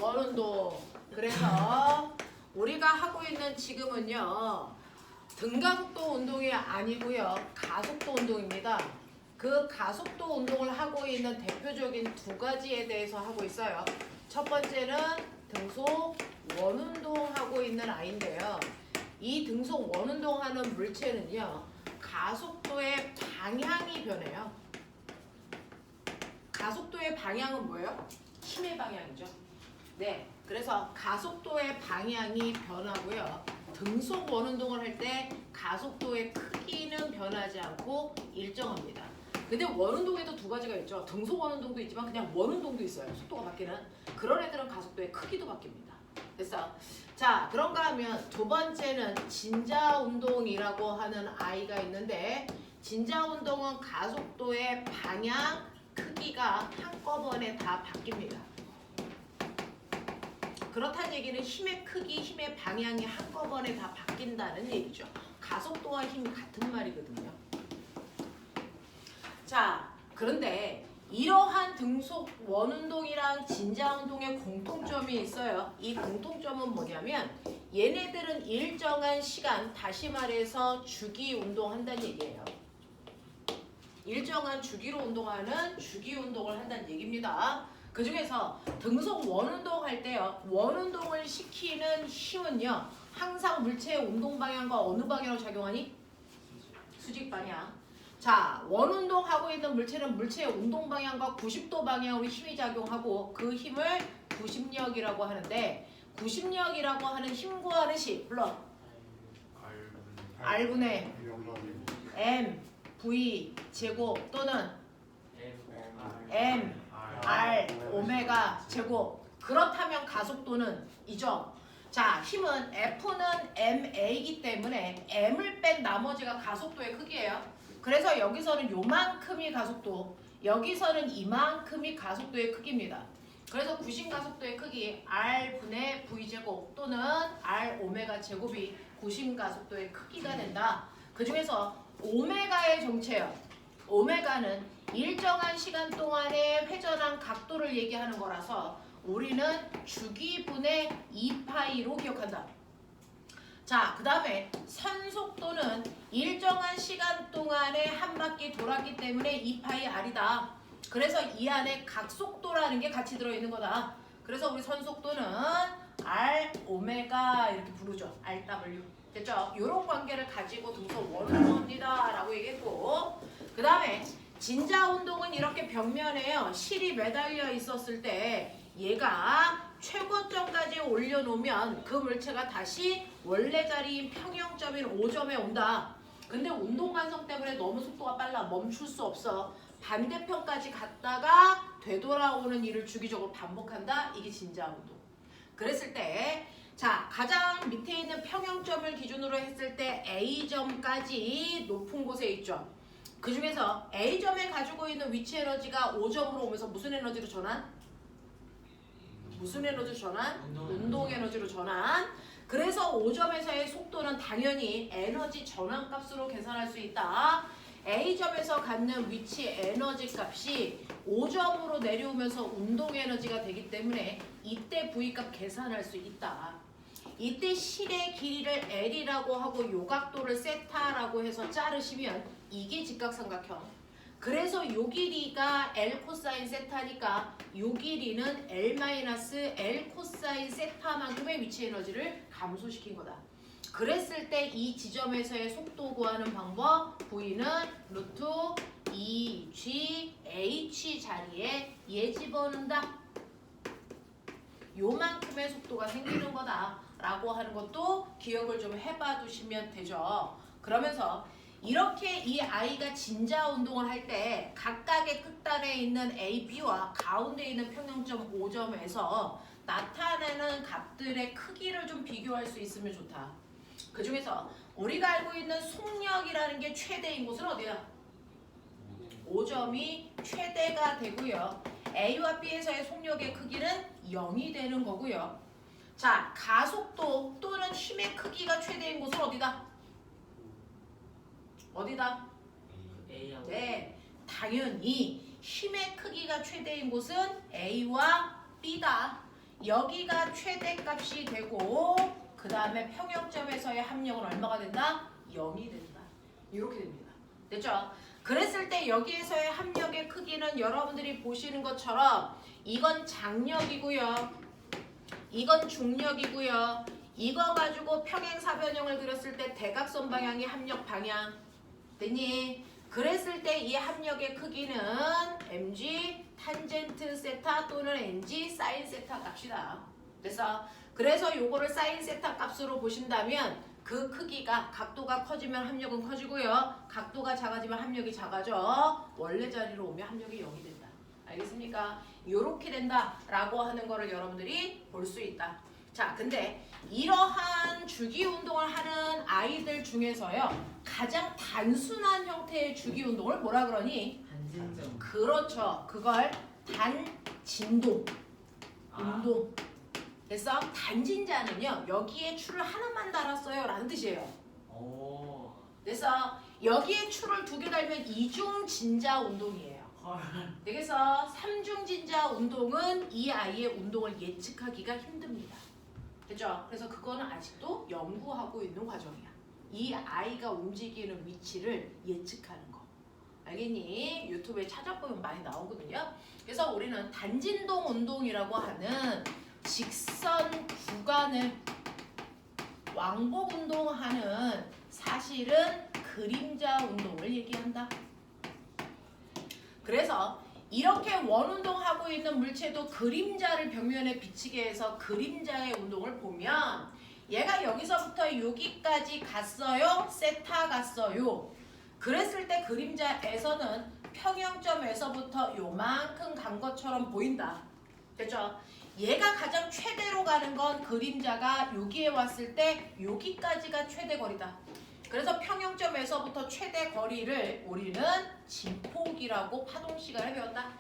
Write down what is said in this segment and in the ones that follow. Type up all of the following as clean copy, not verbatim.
원운동. 그래서 우리가 하고 있는 지금은요. 등가속도 운동이 아니고요. 가속도 운동입니다. 그 가속도 운동을 하고 있는 대표적인 두 가지에 대해서 하고 있어요. 첫 번째는 등속 원운동 하고 있는 아이인데요. 이 등속 원운동 하는 물체는요. 가속도의 방향이 변해요. 가속도의 방향은 뭐예요? 힘의 방향이죠. 네, 그래서 가속도의 방향이 변하고요. 등속 원운동을 할 때 가속도의 크기는 변하지 않고 일정합니다. 근데 원운동에도 두 가지가 있죠. 등속 원운동도 있지만 그냥 원운동도 있어요. 속도가 바뀌는. 그런 애들은 가속도의 크기도 바뀝니다. 됐어? 자, 그런가 하면 두 번째는 진자운동이라고 하는 아이가 있는데 진자운동은 가속도의 방향, 크기가 한꺼번에 다 바뀝니다. 그렇다는 얘기는 힘의 크기, 힘의 방향이 한꺼번에 다 바뀐다는 얘기죠. 가속도와 힘이 같은 말이거든요. 자, 그런데 이러한 등속 원운동이랑 진자운동의 공통점이 있어요. 이 공통점은 뭐냐면 얘네들은 일정한 시간, 다시 말해서 주기 운동한다는 얘기예요. 일정한 주기로 운동하는 주기 운동을 한다는 얘기입니다. 그 중에서 등속 원운동 할 때요. 원운동을 시키는 힘은요. 항상 물체의 운동 방향과 어느 방향으로 작용하니? 수직 방향. 자, 원운동 하고 있는 물체는 물체의 운동 방향과 90도 방향으로 힘이 작용하고 그 힘을 구심력이라고 하는데 구심력이라고 하는 힘 구하는 식 불러. R분의 M V 제곱 또는 M R 오메가 제곱. 그렇다면 가속도는 이죠. 자, 힘은 F는 ma이기 때문에 m을 뺀 나머지가 가속도의 크기예요. 그래서 여기서는 요만큼이 가속도, 여기서는 이만큼이 가속도의 크기입니다. 그래서 구심 가속도의 크기 R분의 V제곱 또는 R 오메가 제곱이 구심 가속도의 크기가 된다. 그 중에서 오메가의 정체요. 오메가는 일정한 시간 동안에 회전한 각도를 얘기하는 거라서 우리는 주기분의 2파이로 기억한다. 자, 그 다음에 선속도는 일정한 시간 동안에 한 바퀴 돌았기 때문에 2파이 R이다. 그래서 이 안에 각속도라는 게 같이 들어있는 거다. 그래서 우리 선속도는 R 오메가 이렇게 부르죠. RW. 됐죠? 이런 관계를 가지고 등속 원운동합니다 라고 얘기했고, 그 다음에 진자운동은 이렇게 벽면에요. 실이 매달려 있었을 때 얘가 최고점까지 올려놓으면 그 물체가 다시 원래 자리인 평형점인 5점에 온다. 근데 운동 관성 때문에 너무 속도가 빨라 멈출 수 없어. 반대편까지 갔다가 되돌아오는 일을 주기적으로 반복한다. 이게 진자운동. 그랬을 때 자, 가장 밑에 있는 평형점을 기준으로 했을 때 A점까지 높은 곳에 있죠. 그 중에서 A점에 가지고 있는 위치 에너지가 5점으로 오면서 무슨 에너지로 전환? 무슨 에너지로 전환? 운동 에너지로 전환. 그래서 5점에서의 속도는 당연히 에너지 전환 값으로 계산할 수 있다. A점에서 갖는 위치 에너지 값이 5점으로 내려오면서 운동 에너지가 되기 때문에 이때 V값 계산할 수 있다. 이때 실의 길이를 L이라고 하고 요각도를 세타라고 해서 자르시면 이게 직각삼각형. 그래서 요 길이가 L 코사인 세타니까 요 길이는 L 코사인 세타만큼의 위치 에너지를 감소시킨 거다. 그랬을 때 이 지점에서의 속도 구하는 방법 V는 루트 2GH 자리에 얘 집어넣는다. 요만큼의 속도가 생기는 거다 라고 하는 것도 기억을 좀 해봐 두시면 되죠. 그러면서 이렇게 이 아이가 진자 운동을 할 때 각각의 끝단에 있는 A, B와 가운데 있는 평형점 5점에서 나타내는 값들의 크기를 좀 비교할 수 있으면 좋다. 그 중에서 우리가 알고 있는 속력이라는 게 최대인 곳은 어디야? 5점이 최대가 되고요. A와 B에서의 속력의 크기는 0이 되는 거고요. 자, 가속도 또는 힘의 크기가 최대인 곳은 어디다? 어디다? 네, 당연히 힘의 크기가 최대인 곳은 A와 B다. 여기가 최대값이 되고 그 다음에 평형점에서의 합력은 얼마가 된다? 0이 된다. 이렇게 됩니다. 됐죠? 그랬을 때 여기에서의 합력의 크기는 여러분들이 보시는 것처럼 이건 장력이고요. 이건 중력이고요. 이거 가지고 평행사변형을 그렸을 때 대각선 방향이 합력 방향. 됐니? 그랬을 때 이 합력의 크기는 mg 탄젠트 세타 또는 ng 사인 세타 값이다. 그래서 요거를 사인 세타 값으로 보신다면 그 크기가 각도가 커지면 합력은 커지고요. 각도가 작아지면 합력이 작아져. 원래 자리로 오면 합력이 0이 된다. 알겠습니까? 요렇게 된다라고 하는 거를 여러분들이 볼 수 있다. 자, 근데 이러한 주기 운동을 하는 아이들 중에서요. 가장 단순한 형태의 주기 운동을 뭐라 그러니? 단진점. 그렇죠. 그걸 단진동 운동. 그래서 단진자는요. 여기에 줄을 하나만 달았어요 라는 뜻이에요. 오. 그래서 여기에 줄을 2개 달면 이중진자 운동이에요. 헐. 그래서 삼중진자 운동은 이 아이의 운동을 예측하기가 힘듭니다. 됐죠? 그래서 그거는 아직도 연구하고 있는 과정이야. 이 아이가 움직이는 위치를 예측하는 거. 알겠니? 유튜브에 찾아보면 많이 나오거든요. 그래서 우리는 단진동 운동이라고 하는 직선 구간을 왕복 운동하는 사실은 그림자 운동을 얘기한다. 그래서 이렇게 원운동하고 있는 물체도 그림자를 벽면에 비치게 해서 그림자의 운동을 보면 얘가 여기서부터 여기까지 갔어요. 세타 갔어요. 그랬을 때 그림자에서는 평형점에서부터 요만큼 간 것처럼 보인다. 됐죠? 얘가 가장 최대로 가는 건 그림자가 여기에 왔을 때 여기까지가 최대 거리다. 그래서 평형점에서부터 최대 거리를 우리는 진폭이라고 파동 시간에 배웠다.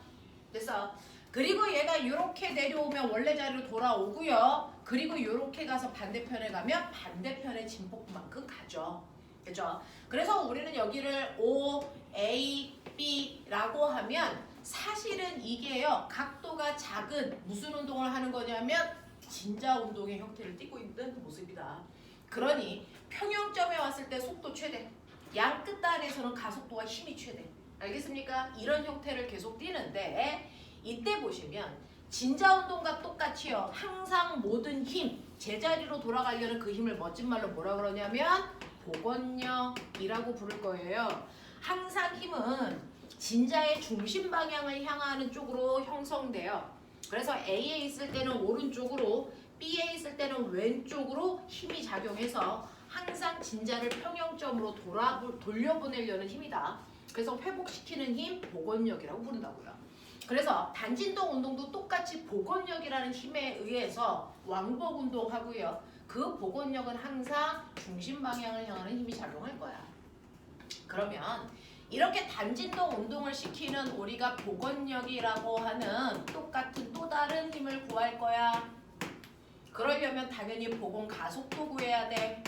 됐어? 그리고 얘가 이렇게 내려오면 원래 자리로 돌아오고요. 그리고 이렇게 가서 반대편에 가면 반대편의 진폭만큼 가죠. 그죠? 그래서 우리는 여기를 O, A, B라고 하면 사실은 이게요. 각도가 작은 무슨 운동을 하는 거냐면 진자 운동의 형태를 띠고 있는 모습이다. 그러니 평형점에 왔을 때 속도 최대, 양 끝단에서는 가속도와 힘이 최대. 알겠습니까? 이런 형태를 계속 띠는데 이때 보시면 진자 운동과 똑같이요. 항상 모든 힘, 제자리로 돌아가려는 그 힘을 멋진 말로 뭐라 그러냐면 복원력이라고 부를 거예요. 항상 힘은 진자의 중심 방향을 향하는 쪽으로 형성돼요. 그래서 A에 있을 때는 오른쪽으로, B에 있을 때는 왼쪽으로 힘이 작용해서 항상 진자를 평형점으로 돌려보내려는 힘이다. 그래서 회복시키는 힘, 복원력이라고 부른다고요. 그래서 단진동 운동도 똑같이 복원력이라는 힘에 의해서 왕복 운동하고요. 그 복원력은 항상 중심 방향을 향하는 힘이 작용할 거야. 그러면 이렇게 단진동 운동을 시키는 우리가 복원력이라고 하는 똑같은 또 다른 힘을 구할 거야. 그러려면 당연히 복원 가속도 구해야 돼.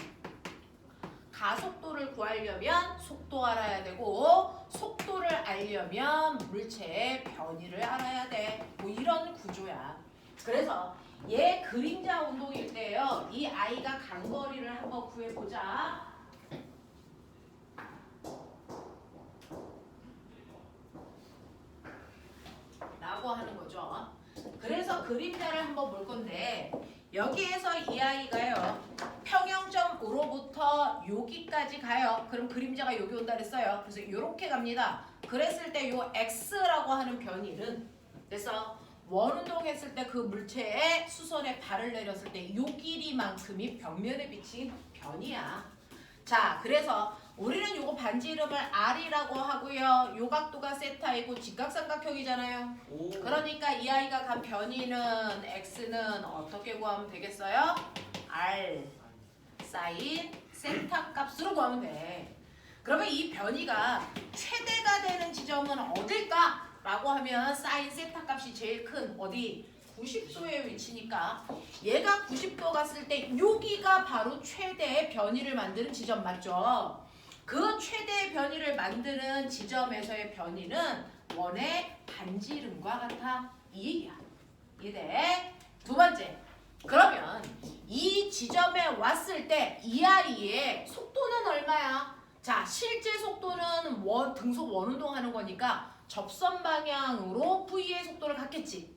가속도를 구하려면 속도 알아야 되고 속도를 알려면 물체의 변이를 알아야 돼. 뭐 이런 구조야. 그래서 얘 그림자 운동일 때요. 이 아이가 간거리를 한번 구해보자. 라고 하는 거죠. 그래서 그림자를 한번 볼 건데 여기에서 이 아이가요. 평형점으로부터 여기까지 가요. 그럼 그림자가 여기 온다 그랬어요. 그래서 이렇게 갑니다. 그랬을 때 요 X라고 하는 변이는 그래서 원운동 했을 때 그 물체의 수선에 발을 내렸을 때 요 길이만큼이 벽면에 비친 변이야. 자, 그래서 우리는 요거 반지 이름을 R이라고 하고요. 요 각도가 세타이고 직각삼각형이잖아요. 오. 그러니까 이 아이가 간 변이는 X는 어떻게 구하면 되겠어요? R 사인 세타 값으로 구하면 돼. 그러면 이 변이가 최대가 되는 지점은 어딜까? 라고 하면 사인 세타 값이 제일 큰 어디? 90도의 위치니까 얘가 90도 갔을 때 여기가 바로 최대의 변이를 만드는 지점 맞죠? 그 최대의 변이를 만드는 지점에서의 변이는 원의 반지 이름과 같아. 이 얘기야. 이해돼? 두 번째, 때 ERE의 속도는 얼마야? 자, 실제 속도는 등속 원운동 하는 거니까 접선 방향으로 V의 속도를 갖겠지.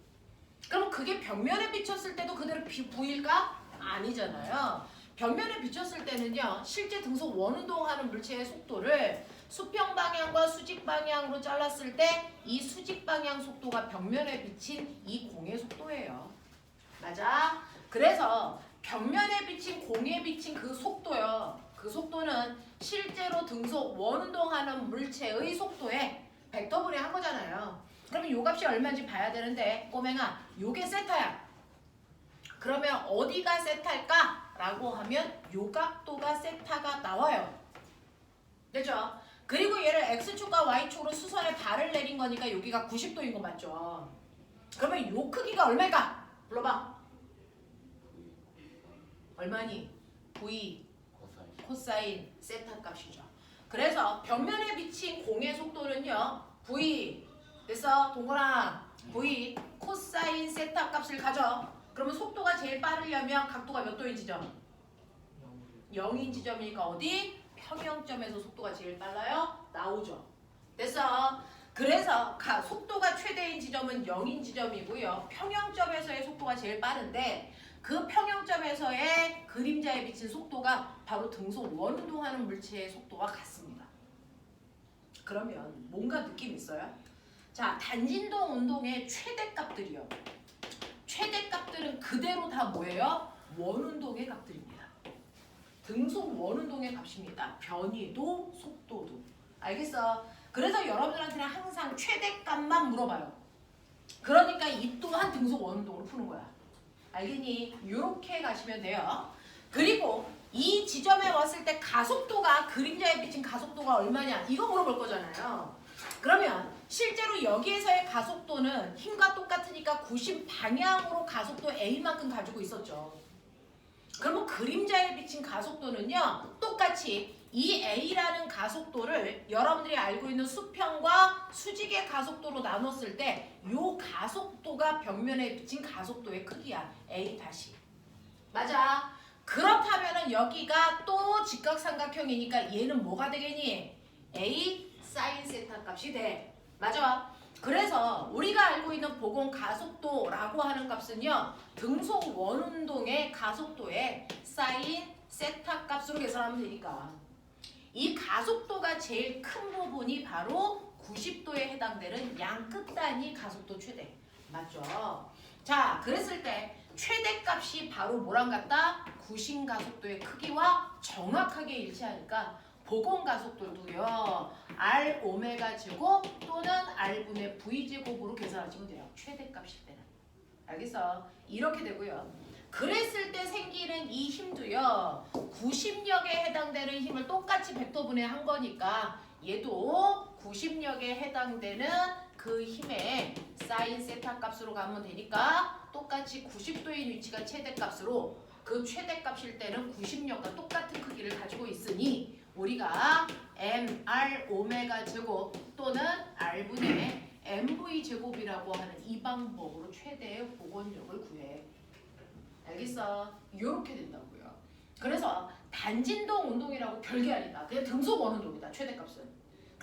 그럼 그게 벽면에 비쳤을 때도 그대로 V일까? 아니잖아요. 벽면에 비쳤을 때는요, 실제 등속 원운동하는 물체의 속도를 수평 방향과 수직 방향으로 잘랐을 때 이 수직 방향 속도가 벽면에 비친 이 공의 속도예요. 맞아? 그래서 벽면에 비친 공에 비친 그 속도요. 그 속도는 실제로 등속 원운동하는 물체의 속도에 벡터분해 한 거잖아요. 그러면 요 값이 얼마인지 봐야 되는데 꼬맹아, 요게 세타야. 그러면 어디가 세타일까? 라고 하면 요 각도가 세타가 나와요. 됐죠? 그리고 얘를 X축과 Y축으로 수선에 발을 내린 거니까 여기가 90도인 거 맞죠? 그러면 요 크기가 얼마일까? 불러봐. 얼마니? V 코사인 세타 값이죠. 그래서 벽면에 비친 공의 속도는요. V 됐어? 동그랑 V 코사인 세타 값을 가져. 그러면 속도가 제일 빠르려면 각도가 몇 도인 지점? 0인 지점이니까 어디? 평형점에서 속도가 제일 빨라요? 나오죠. 됐어? 그래서 속도가 최대인 지점은 0인 지점이고요. 평형점에서의 속도가 제일 빠른데 그 평형점에서의 그림자에 비친 속도가 바로 등속 원운동하는 물체의 속도와 같습니다. 그러면 뭔가 느낌 있어요? 자, 단진동 운동의 최대값들이요. 최대값들은 그대로 다 뭐예요? 원운동의 값들입니다. 등속 원운동의 값입니다. 변이도 속도도. 알겠어? 그래서 여러분들한테는 항상 최대값만 물어봐요. 그러니까 이 또한 등속 원운동으로 푸는 거야. 알겠니? 이렇게 가시면 돼요. 그리고 이 지점에 왔을 때 가속도가 그림자에 비친 가속도가 얼마냐 이거 물어볼 거잖아요. 그러면 실제로 여기에서의 가속도는 힘과 똑같으니까 90 방향으로 가속도 A만큼 가지고 있었죠. 그러면 그림자에 비친 가속도는요. 똑같이 이 A라는 가속도를 여러분들이 알고 있는 수평과 수직의 가속도로 나눴을 때 이 가속도가 벽면에 비친 가속도의 크기야. A 다시. 맞아. 그렇다면 여기가 또 직각삼각형이니까 얘는 뭐가 되겠니? A 사인 세타 값이 돼. 맞아. 그래서 우리가 알고 있는 보공 가속도라고 하는 값은요. 등속 원운동의 가속도의 사인 세타 값으로 계산하면 되니까. 이 가속도가 제일 큰 부분이 바로 90도에 해당되는 양 끝단위 가속도 최대. 맞죠? 자, 그랬을 때 최대값이 바로 뭐랑 같다? 구심 가속도의 크기와 정확하게 일치하니까 보공 가속도도요. R 오메가 제곱 또는 R분의 V 제곱으로 계산하시면 돼요. 최대값일 때는. 알겠어? 이렇게 되고요. 그랬을 때 생기는 이 힘도요. 구심력에 해당되는 힘을 똑같이 벡터분해 한 거니까 얘도 구심력에 해당되는 그 힘의 사인 세타 값으로 가면 되니까 똑같이 90도인 위치가 최대값으로 그 최대값일 때는 구심력과 똑같은 크기를 가지고 있으니 우리가 mr 오메가 제곱 또는 r분의 mv 제곱이라고 하는 이 방법으로 최대의 복원력을 구해. 알겠어? 이렇게 된다고요. 그래서 단진동 운동이라고 별게 아니다. 그냥 등속 원운동이다. 최대값은.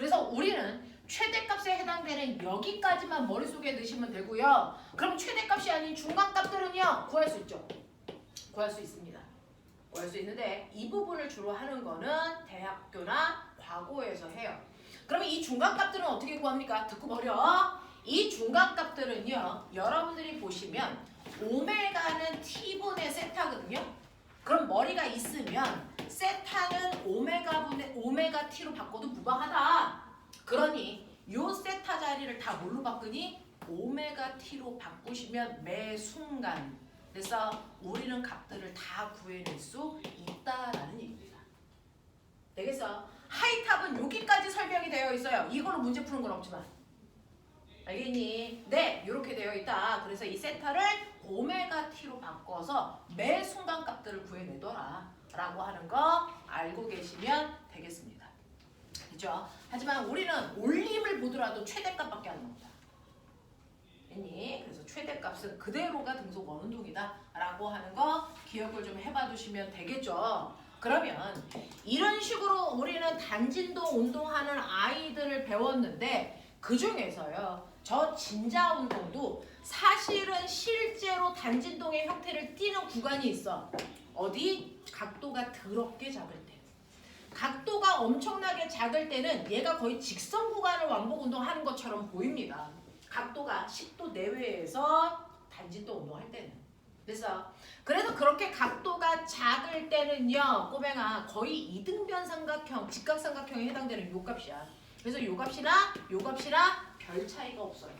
그래서 우리는 최대값에 해당되는 여기까지만 머릿속에 넣으시면 되고요. 그럼 최대값이 아닌 중간값들은요. 구할 수 있죠. 구할 수 있습니다. 구할 수 있는데 이 부분을 주로 하는 거는 대학교나 과고에서 해요. 그러면 이 중간값들은 어떻게 구합니까? 듣고 버려. 이 중간값들은요. 여러분들이 보시면 오메가는 t분의 세타거든요. 그럼 머리가 있으면 세타는 오메가 t로 바꿔도 무방하다. 그러니 요 세타 자리를 다 뭘로 바꾸니? 오메가 t로 바꾸시면 매 순간 그래서 우리는 값들을 다 구해낼 수 있다라는 얘기입니다. 되겠어? 하이탑은 여기까지 설명이 되어 있어요. 이걸로 문제 푸는 건 없지만. 알겠니? 네, 이렇게 되어 있다. 그래서 이 세타를 오메가 t로 바꿔서 매 순간 값들을 구해내더라 라고 하는 거 알고 계시면 되겠습니다. 그죠? 하지만 우리는 올림을 보더라도 최대값밖에 안 나온다. 알겠니? 그래서 최대값은 그대로가 등속 원운동이다 라고 하는 거 기억을 좀 해봐 두시면 되겠죠. 그러면 이런 식으로 우리는 단진동 운동하는 아이들을 배웠는데 그 중에서요. 저 진자 운동도 사실은 실제로 단진동의 형태를 띠는 구간이 있어. 어디? 각도가 더럽게 작을 때. 각도가 엄청나게 작을 때는 얘가 거의 직선 구간을 왕복 운동하는 것처럼 보입니다. 각도가 10도 내외에서 단진동 운동할 때는. 그래서 그렇게 각도가 작을 때는요, 꼬맹아 거의 이등변 삼각형, 직각삼각형에 해당되는 요 값이야. 그래서 요 값이나 요 값이나 별 차이가 없어요.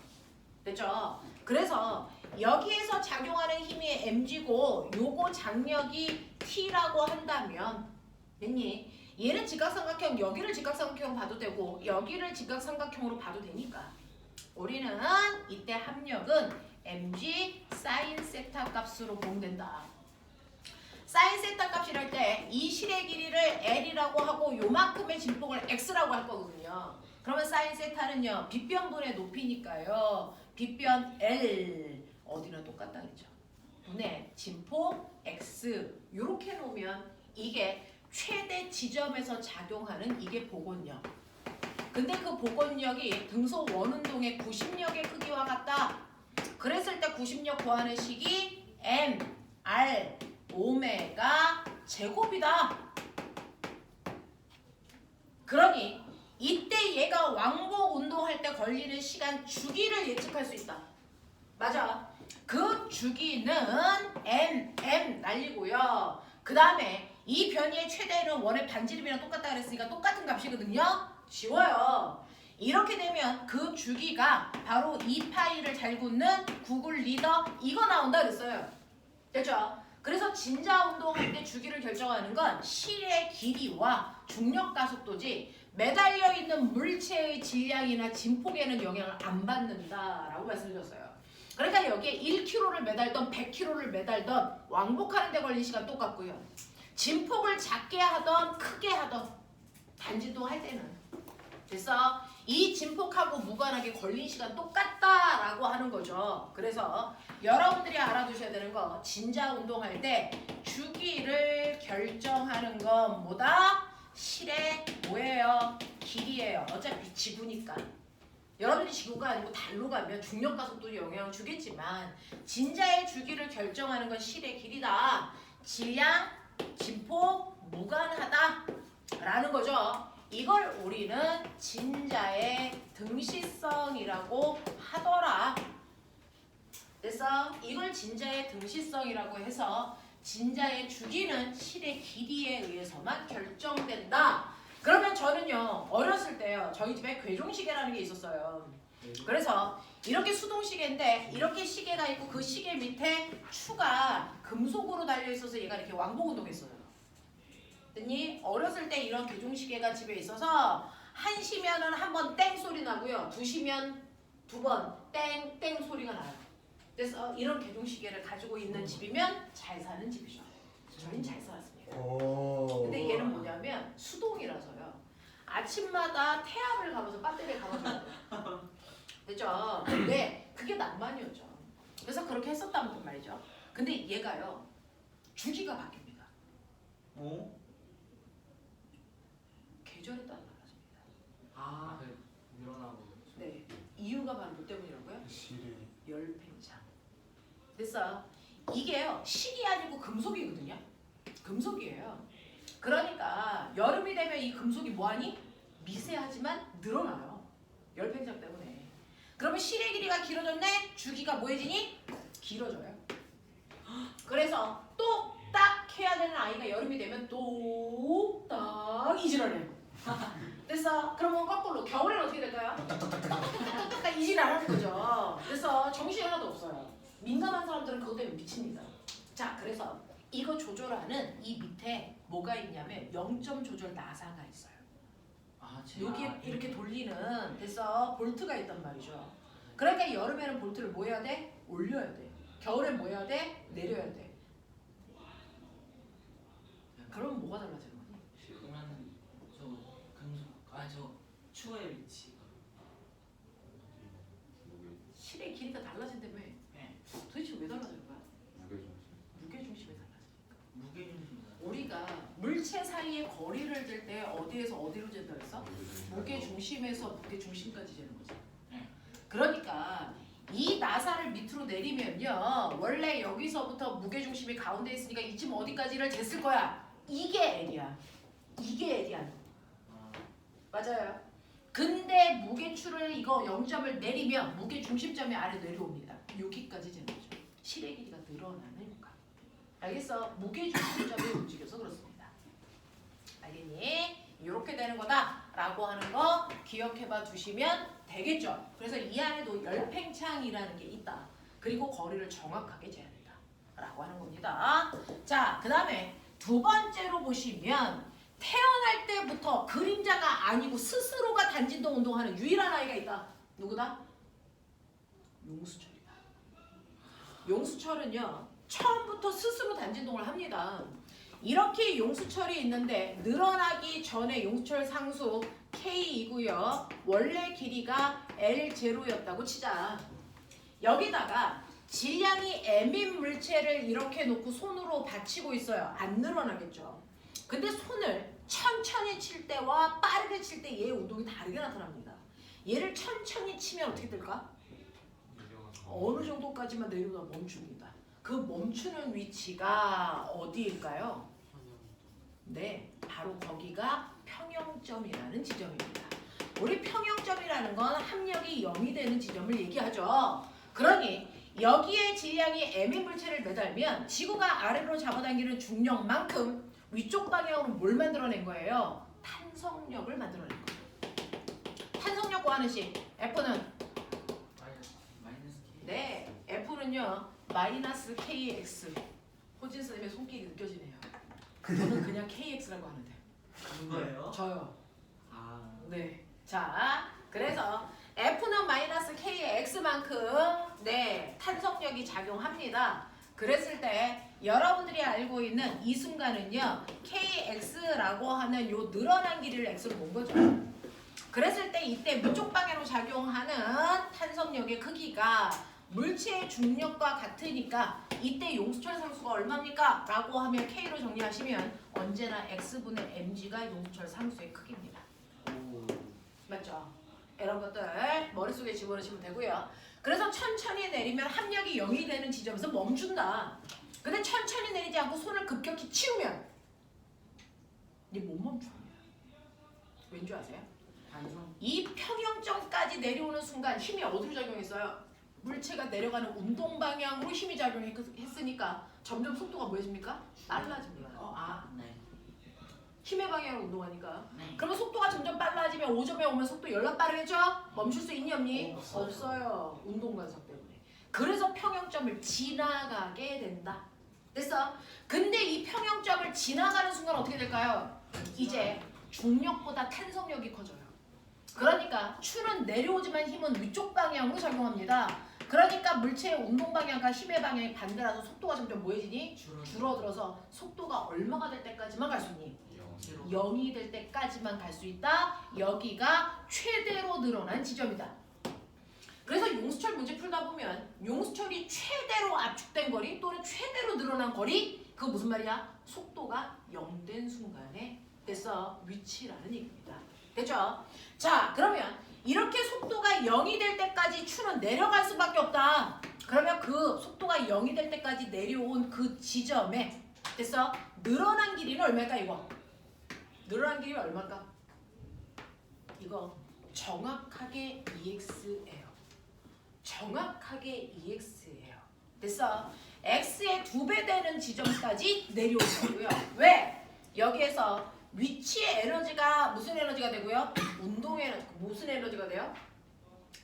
됐죠? 그래서 여기에서 작용하는 힘이 mg고 요거 장력이 t라고 한다면 됐니? 얘는 직각삼각형, 여기를 직각삼각형 봐도 되고 여기를 직각삼각형으로 봐도 되니까 우리는 이때 합력은 mg 사인 세타 값으로 보면 된다. 사인 세타 값이랄 때 이 실의 길이를 l이라고 하고 요만큼의 진폭을 x라고 할 거거든요. 그러면 사인 세타는요. 빗변분의 높이니까요. 빗변 l 어디나 똑같다 그랬죠. 분의 진폭 x 이렇게 놓으면 이게 최대 지점에서 작용하는 이게 복원력. 근데 그 복원력이 등소 원운동의 90력의 크기와 같다. 그랬을 때 90력 구하는 식이 m, r, 오메가 제곱이다. 그러니 이때 얘가 왕복 운동할 때 걸리는 시간 주기를 예측할 수 있다. 맞아. 그 주기는 m 날리고요. 그 다음에 이 변이의 최대는 원의 반지름이랑 똑같다 그랬으니까 똑같은 값이거든요. 쉬워요. 이렇게 되면 그 주기가 바로 2파이를 잘 굳는 구글 리더 이거 나온다 그랬어요. 됐죠? 그래서 진자 운동할 때 주기를 결정하는 건 실의 길이와 중력 가속도지 매달려 있는 물체의 질량이나 진폭에는 영향을 안 받는다라고 말씀드렸어요. 그러니까 여기에 1kg를 매달던 100kg를 매달던 왕복하는 데 걸린 시간 똑같고요. 진폭을 작게 하던 크게 하던 단진동 할 때는 됐어? 이 진폭하고 무관하게 걸린 시간 똑같다라고 하는 거죠. 그래서 여러분들이 알아두셔야 되는 거 진자 운동할 때 주기를 결정하는 건 뭐다? 실의 뭐예요? 길이에요. 어차피 지구니까. 여러분이 지구가 아니고 달로 가면 중력 가속도도 영향을 주겠지만 진자의 주기를 결정하는 건 실의 길이다. 질량, 진폭, 무관하다 라는 거죠. 이걸 우리는 진자의 등시성이라고 하더라. 그래서 이걸 진자의 등시성이라고 해서 진자의 주기는 실의 길이에 의해서만 결정된다. 그러면 저는요 어렸을 때요 저희 집에 괴종시계라는 게 있었어요. 그래서 이렇게 수동시계인데 이렇게 시계가 있고 그 시계 밑에 추가 금속으로 달려 있어서 얘가 이렇게 왕복 운동했어요. 됐니? 어렸을 때 이런 괴종시계가 집에 있어서 1시면은 한 번 땡 소리 나고요. 2시면 2번 땡땡 소리가 나요. 그래서 이런 괴종시계를 가지고 있는 집이면 잘 사는 집이죠. 저희는 잘 살았습니다. 근데 얘는 뭐냐면 수동이라서요. 아침마다 태압을 가면서 배터리에 감아줘야 돼요. 됐죠? 근데 그게 낭만이었죠. 그래서 그렇게 했었다는 말이죠. 근데 얘가요. 주기가 바뀝니다. 계절에 따라 달라집니다. 아, 그 늘어나고. 네. 이유가 바로 뭐 때문이라고요? 열팽창. 됐어요. 이게요. 식이 아니고 금속이거든요. 금속이에요. 그러니까 여름이 되면 이 금속이 뭐하니? 미세하지만 늘어나요. 열팽창 때문에. 그러면 실의 길이가 길어졌네? 주기가 뭐해지니? 길어져요. 그래서 똑딱 해야 되는 아이가 여름이 되면 똑딱 이질하네요. 됐어? 그러면 거꾸로 겨울에는 어떻게 될까요? 똑딱 이질하는 거죠. 그래서 정신이 하나도 없어요. 민감한 사람들은 그것 때문에 미칩니다. 자, 그래서 이거 조절하는 이 밑에 뭐가 있냐면 0점 조절 나사가 있어요. 아, 여기에 이렇게 돌리는 됐어? 볼트가 있단 말이죠. 그러니까 여름에는 볼트를 뭐 해야 돼? 올려야 돼. 겨울엔 뭐 해야 돼? 내려야 돼. 그럼 뭐가 달라지는 거니? 그러면 저 금속, 저 추의 위치가. 실의 길이가 달라진다며. 네. 도대체 왜 달라진 거야? 무게중심. 무게중심이 달라져. 거리를 잴 때 어디에서 어디로 잰다 했어? 무게 중심에서 무게 중심까지 재는 거지. 그러니까 이 나사를 밑으로 내리면요, 원래 여기서부터 무게 중심이 가운데 있으니까 이쯤 어디까지를 쟀을 거야. 이게 L이야. 이게 L이야. 맞아요. 근데 무게추를 이거 0점을 내리면 무게 중심점이 아래 내려옵니다. 여기까지 재는 거죠. 실의 길이가 늘어나는 효과. 알겠어? 무게 중심점이 움직여서 그렇습니다. 알겠니? 이렇게 되는 거다라고 하는 거 기억해봐 두시면 되겠죠. 그래서 이 안에도 열팽창이라는 게 있다. 그리고 거리를 정확하게 재야 된다 라고 하는 겁니다. 자, 그 다음에 두 번째로 보시면 태어날 때부터 그림자가 아니고 스스로가 단진동 운동하는 유일한 아이가 있다. 누구다? 용수철이다. 용수철은요, 처음부터 스스로 단진동을 합니다. 이렇게 용수철이 있는데 늘어나기 전에 용수철 상수 K이고요. 원래 길이가 L0였다고 치자. 여기다가 질량이 M인 물체를 이렇게 놓고 손으로 받치고 있어요. 안 늘어나겠죠. 근데 손을 천천히 칠 때와 빠르게 칠 때 얘의 운동이 다르게 나타납니다. 얘를 천천히 치면 어떻게 될까? 어느 정도까지만 내려다 멈춥니다. 그 멈추는 위치가 어디일까요? 네, 바로 거기가 평형점이라는 지점입니다. 우리 평형점이라는 건 합력이 0이 되는 지점을 얘기하죠. 그러니 여기에 질량이 M인 물체를 매달면 지구가 아래로 잡아당기는 중력만큼 위쪽 방향으로 뭘 만들어낸 거예요? 탄성력을 만들어낸 거예요. 탄성력 구하는 식 F는? 마이너스 K. 네, F는요 마이너스 KX. 호진 선생님의 손길이 느껴지네요. 저는 그냥 KX라고 하는데. 그거예요? 저요. 아. 네. 자, 그래서 F는 마이너스 KX만큼 네 탄성력이 작용합니다. 그랬을 때 여러분들이 알고 있는 이 순간은요 KX라고 하는 요 늘어난 길이를 X로 본 거죠. 그랬을 때 이때 위쪽 방향으로 작용하는 탄성력의 크기가 물체의 중력과 같으니까 이때 용수철 상수가 얼마입니까? 라고 하면 K로 정리하시면 언제나 X분의 mg가 용수철 상수의 크기입니다. 오. 맞죠? 이런 것들 머릿속에 집어넣으시면 되고요. 그래서 천천히 내리면 합력이 0이 되는 지점에서 멈춘다. 근데 천천히 내리지 않고 손을 급격히 치우면 이제 못 멈춥니다. 왠지 아세요? 반성. 이 평형점까지 내려오는 순간 힘이 어디로 작용했어요? 물체가 내려가는 운동 방향으로 힘이 작용했으니까 점점 속도가 뭐해집니까? 빨라집니다. 네. 힘의 방향으로 운동하니까. 네. 그러면 속도가 점점 빨라지면 5점에 오면 속도 연락 빠르겠죠? 멈출 수 있니 없니? 없어요. 없어요. 운동 간섭 때문에. 그래서 평형점을 지나가게 된다. 됐어? 근데 이 평형점을 지나가는 순간 어떻게 될까요? 이제 중력보다 탄성력이 커져요. 그러니까 추는 내려오지만 힘은 위쪽 방향으로 작용합니다. 그러니까 물체의 운동 방향과 힘의 방향이 반대라서 속도가 점점 뭐해지니? 줄어들어서 속도가 얼마가 될 때까지만 갈 수 있니? 0이 될 때까지만 갈 수 있다. 여기가 최대로 늘어난 지점이다. 그래서 용수철 문제 풀다 보면 용수철이 최대로 압축된 거리 또는 최대로 늘어난 거리 그거 무슨 말이야? 속도가 0 된 순간에 됐어. 위치라는 얘기입니다. 됐죠? 자, 그러면 이렇게 속도가 0이 될 때까지 추는 내려갈 수밖에 없다. 그러면 그 속도가 0이 될 때까지 내려온 그 지점에 됐어? 늘어난 길이는 얼마일까 이거? 늘어난 길이가 얼마일까? 이거 정확하게 EX예요. 정확하게 EX예요. 됐어? X의 2배 되는 지점까지 내려온 거고요. 왜? 여기에서 위치의 에너지가 무슨 에너지가 되고요? 운동 에너지 무슨 에너지가 돼요?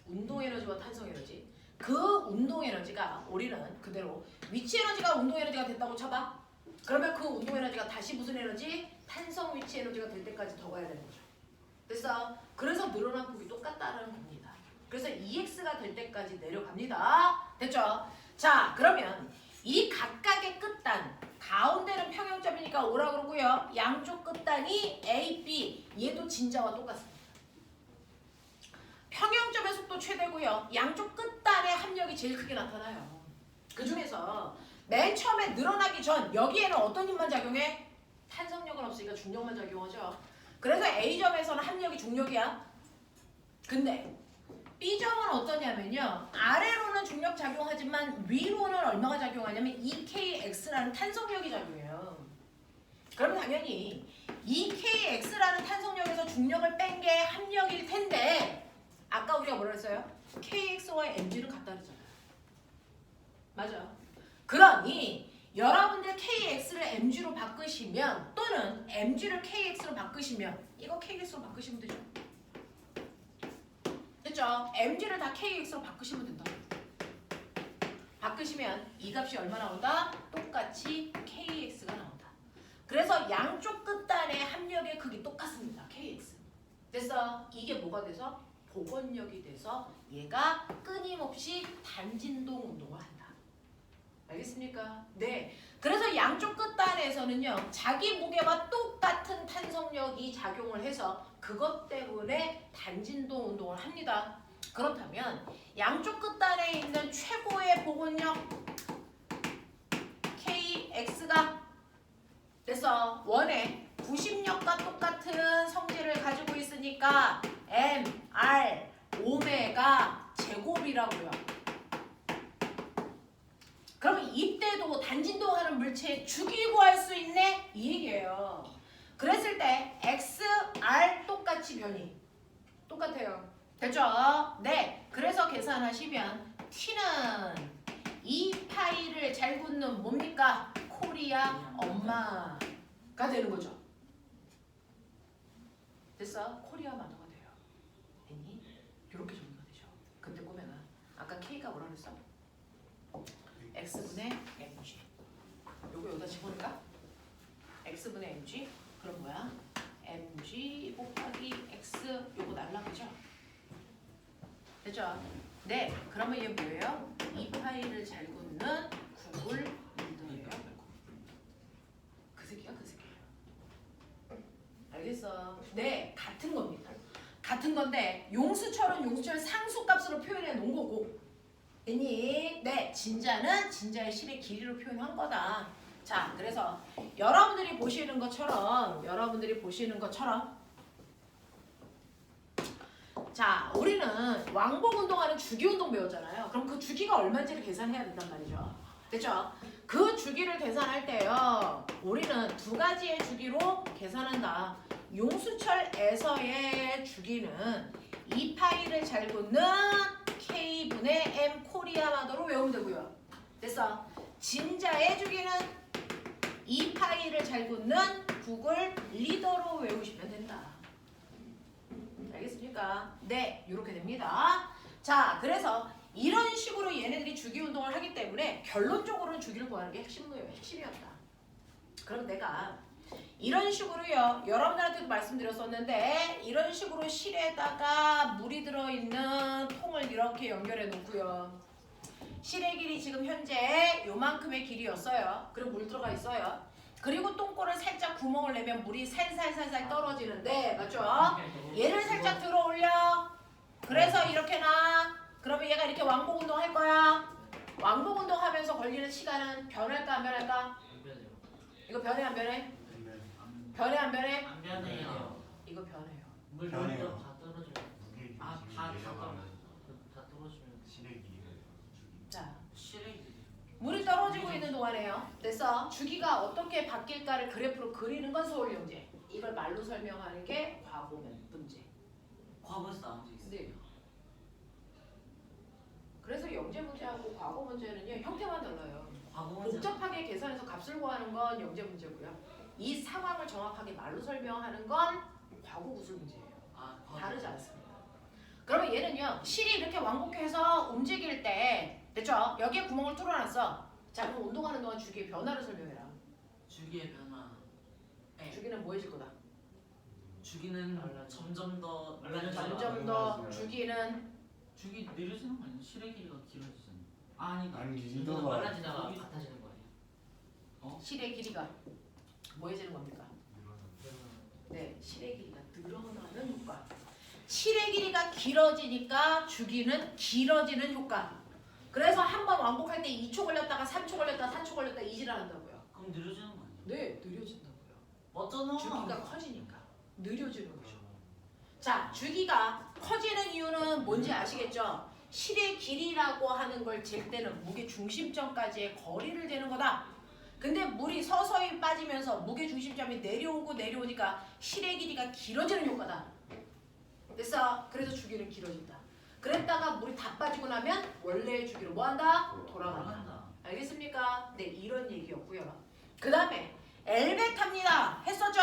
운동 에너지와 탄성 에너지. 그 운동 에너지가 우리는 그대로 위치 에너지가 운동 에너지가 됐다고 쳐봐. 그러면 그 운동 에너지가 다시 무슨 에너지? 탄성 위치 에너지가 될 때까지 더 가야 되는 거죠. 됐어? 그래서 늘어난 폭이 똑같다는 겁니다. 그래서 EX가 될 때까지 내려갑니다. 됐죠? 자, 그러면 이 각각의 끝단 가운데는 평형점이니까 오라 그러고요. 양쪽 끝단이 A, B 얘도 진자와 똑같습니다. 평형점의 속도 최대고요. 양쪽 끝단의 합력이 제일 크게 나타나요. 그 중에서 맨 처음에 늘어나기 전 여기에는 어떤 힘만 작용해? 탄성력은 없으니까 중력만 작용하죠. 그래서 A점에서는 합력이 중력이야. 근데 B점은 어떠냐면요. 아래로는 중력 작용하지만 위로는 얼마가 작용하냐면 EKX라는 탄성력이 작용해요. 그럼 당연히 EKX라는 탄성력에서 중력을 뺀 게 합력일 텐데 아까 우리가 뭐라 했어요? KX와 mg는 같다 그랬잖아요. 맞아. 그러니 여러분들 KX를 mg로 바꾸시면 또는 mg를 KX로 바꾸시면 이거 KX로 바꾸시면 되죠. 됐죠? mg를 다 KX로 바꾸시면 된다. 바꾸시면 이 값이 얼마 나온다? 똑같이 KX가 나온다. 그래서 양쪽 끝단의 합력의 크기 똑같습니다. KX. 됐어? 이게 뭐가 돼서? 복원력이 돼서 얘가 끊임없이 단진동 운동을 한다. 알겠습니까? 네. 그래서 양쪽 끝단에서는요. 자기 무게와 똑같은 탄성력이 작용을 해서 그것 때문에 단진동 운동을 합니다. 그렇다면 양쪽 끝단에 있는 최고의 복원력 KX가 그래서 원의 구심력과 똑같은 성질을 가지고 있으니까 M, R, 오메가 제곱이라고요. 그러면 이때도 단진동하는 물체의 주기 구할 수 있네? 이 얘기예요. 그랬을 때 X, R 똑같이 변이. 똑같아요. 됐죠? 네. 그래서 계산하시면 T는 2파이를 잘 굳는 뭡니까? 코리아 엄마가 되는 거죠. 됐어? 코리아 마더가 돼요. 됐니? 이렇게 정리가 되죠. 근데 꼬매가 아까 K가 뭐라 그랬어? X분의 mg. 요거 여기다 집어넣을까? X분의 mg. 그럼 뭐야? mg 곱하기 x 요거 날라가죠? 됐죠? 네. 그러면 얘 뭐예요? 2파이를 잘 굳는 구글 리더예요. 그 새끼가 그 새끼예요. 알겠어? 네. 같은 겁니다. 같은 건데 용수철은 용수철 상수값으로 표현해 놓은 거고 됐니? 네. 진자는 진자의 실의 길이로 표현한 거다. 자, 그래서 여러분들이 보시는 것처럼 자, 우리는 왕복 운동하는 주기 운동 배웠잖아요. 그럼 그 주기가 얼마인지를 계산해야 된단 말이죠. 됐죠? 그 주기를 계산할 때요. 우리는 두 가지의 주기로 계산한다. 용수철에서의 주기는 2파이를 잘 굳는 K분의 M 코리아 마더로 외우면 되고요. 됐어? 진자의 주기는 2파이를 잘 굳는 구글 리더로 외우시면 된다. 알겠습니까? 네, 이렇게 됩니다. 자, 그래서 이런 식으로 얘네들이 주기 운동을 하기 때문에 결론적으로는 주기를 구하는 게 핵심이었다. 그럼 내가 이런 식으로요. 여러분들한테도 말씀드렸었는데 이런 식으로 실에다가 물이 들어있는 통을 이렇게 연결해 놓고요. 실의 길이 지금 현재 요만큼의 길이였어요. 그리고 물 들어가 있어요. 그리고 똥꼬를 살짝 구멍을 내면 물이 살살살살 떨어지는데 맞죠? 얘를 살짝 들어 올려. 그래서 이렇게 놔. 그러면 얘가 이렇게 왕복 운동 할 거야. 왕복 운동 하면서 걸리는 시간은 변할까 안 변할까? 이거 변해 안 변해? 변해 안 변해? 안 변해요. 이거 변해요. 물 변해요. 먼저 다 떨어져요. 다 떨어지면 실의 길이가 자, 실의 물이 떨어지고 있는 동안에요. 됐어? 주기가 어떻게 바뀔까를 그래프로 그리는 건 서울 영재. 이걸 말로 설명하는 게 과거 문제. 과거에서 나온 적 있어요. 네. 그래서 영재 문제하고 과거 문제는요 형태만 달라요. 과거 문제. 복잡하게 계산해서 값을 구하는 건 영재 문제고요. 이 상황을 정확하게 말로 설명하는 건 과거 구술 문제예요. 과거. 다르지 않습니다. 그러면 얘는요 실이 이렇게 왕복해서 움직일 때 됐죠? 여기에 구멍을 뚫어놨어. 자 그럼 운동하는 동안 주기의 변화를 설명해라. 주기의 변화. 네. 주기는 뭐해질 거다? 주기는 점점 더 점점 더 올라가지나요? 주기는 주기 느려지는 거 아니야? 실의 길이가 길어지잖아. 아니다. 아니 주기가 리더가 빨라지다가 여기- 같아지는 거 아니야? 실의 길이가 뭐해지는 겁니까? 네, 실의 길이가 늘어나는 효과. 실의 길이가 길어지니까 주기는 길어지는 효과. 그래서 한 번 왕복할 때 2초 걸렸다가 3초 걸렸다가 4초 걸렸다가 이질을 한다고요. 그럼 느려지는 거 아니야? 네, 느려진다고요. 맞잖아. 주기가 커지니까 느려지는 거죠. 자, 주기가 커지는 이유는 뭔지 아시겠죠? 실의 길이라고 하는 걸 잴 때는 무게 중심점까지의 거리를 재는 거다. 근데 물이 서서히 빠지면서 무게 중심점이 내려오니까 실의 길이가 길어지는 효과다. 됐어? 그래서 주기는 길어진다. 그랬다가 물이 다 빠지고 나면 원래의 주기로 뭐한다? 돌아간다. 알겠습니까? 네, 이런 얘기였고요. 그 다음에 엘베타입니다. 했었죠?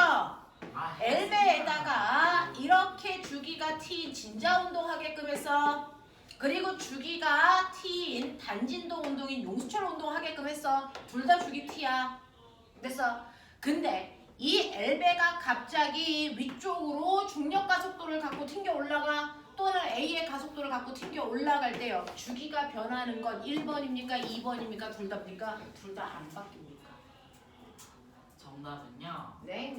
엘베에다가 이렇게 주기가 T인 진자운동 하게끔 했어. 그리고 주기가 T인 단진동 운동인 용수철 운동 하게끔 했어. 둘 다 주기 T야. 됐어? 근데 이 엘베가 갑자기 위쪽으로 중력 가속도를 갖고 튕겨 올라가 또는 A의 가속도를 갖고 튕겨 올라갈 때요. 주기가 변하는 건 1번입니까? 2번입니까? 둘 다입니까? 둘 다 안 바뀝니까? 정답은요. 네.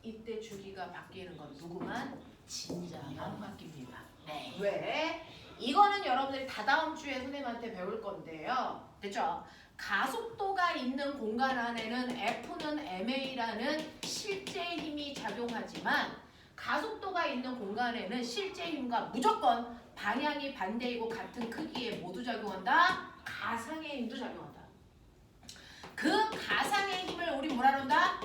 이때 주기가 바뀌는 건 누구만? 진자만 바뀝니다. 네. 왜? 이거는 여러분들이 다다음 주에 선생님한테 배울 건데요. 됐죠? 가속도가 있는 공간 안에는 F는 ma라는 실제 힘이 작용하지만 가속도가 있는 공간에는 실제 힘과 무조건 방향이 반대이고 같은 크기에 모두 작용한다. 가상의 힘도 작용한다. 그 가상의 힘을 우리 뭐라 그런다?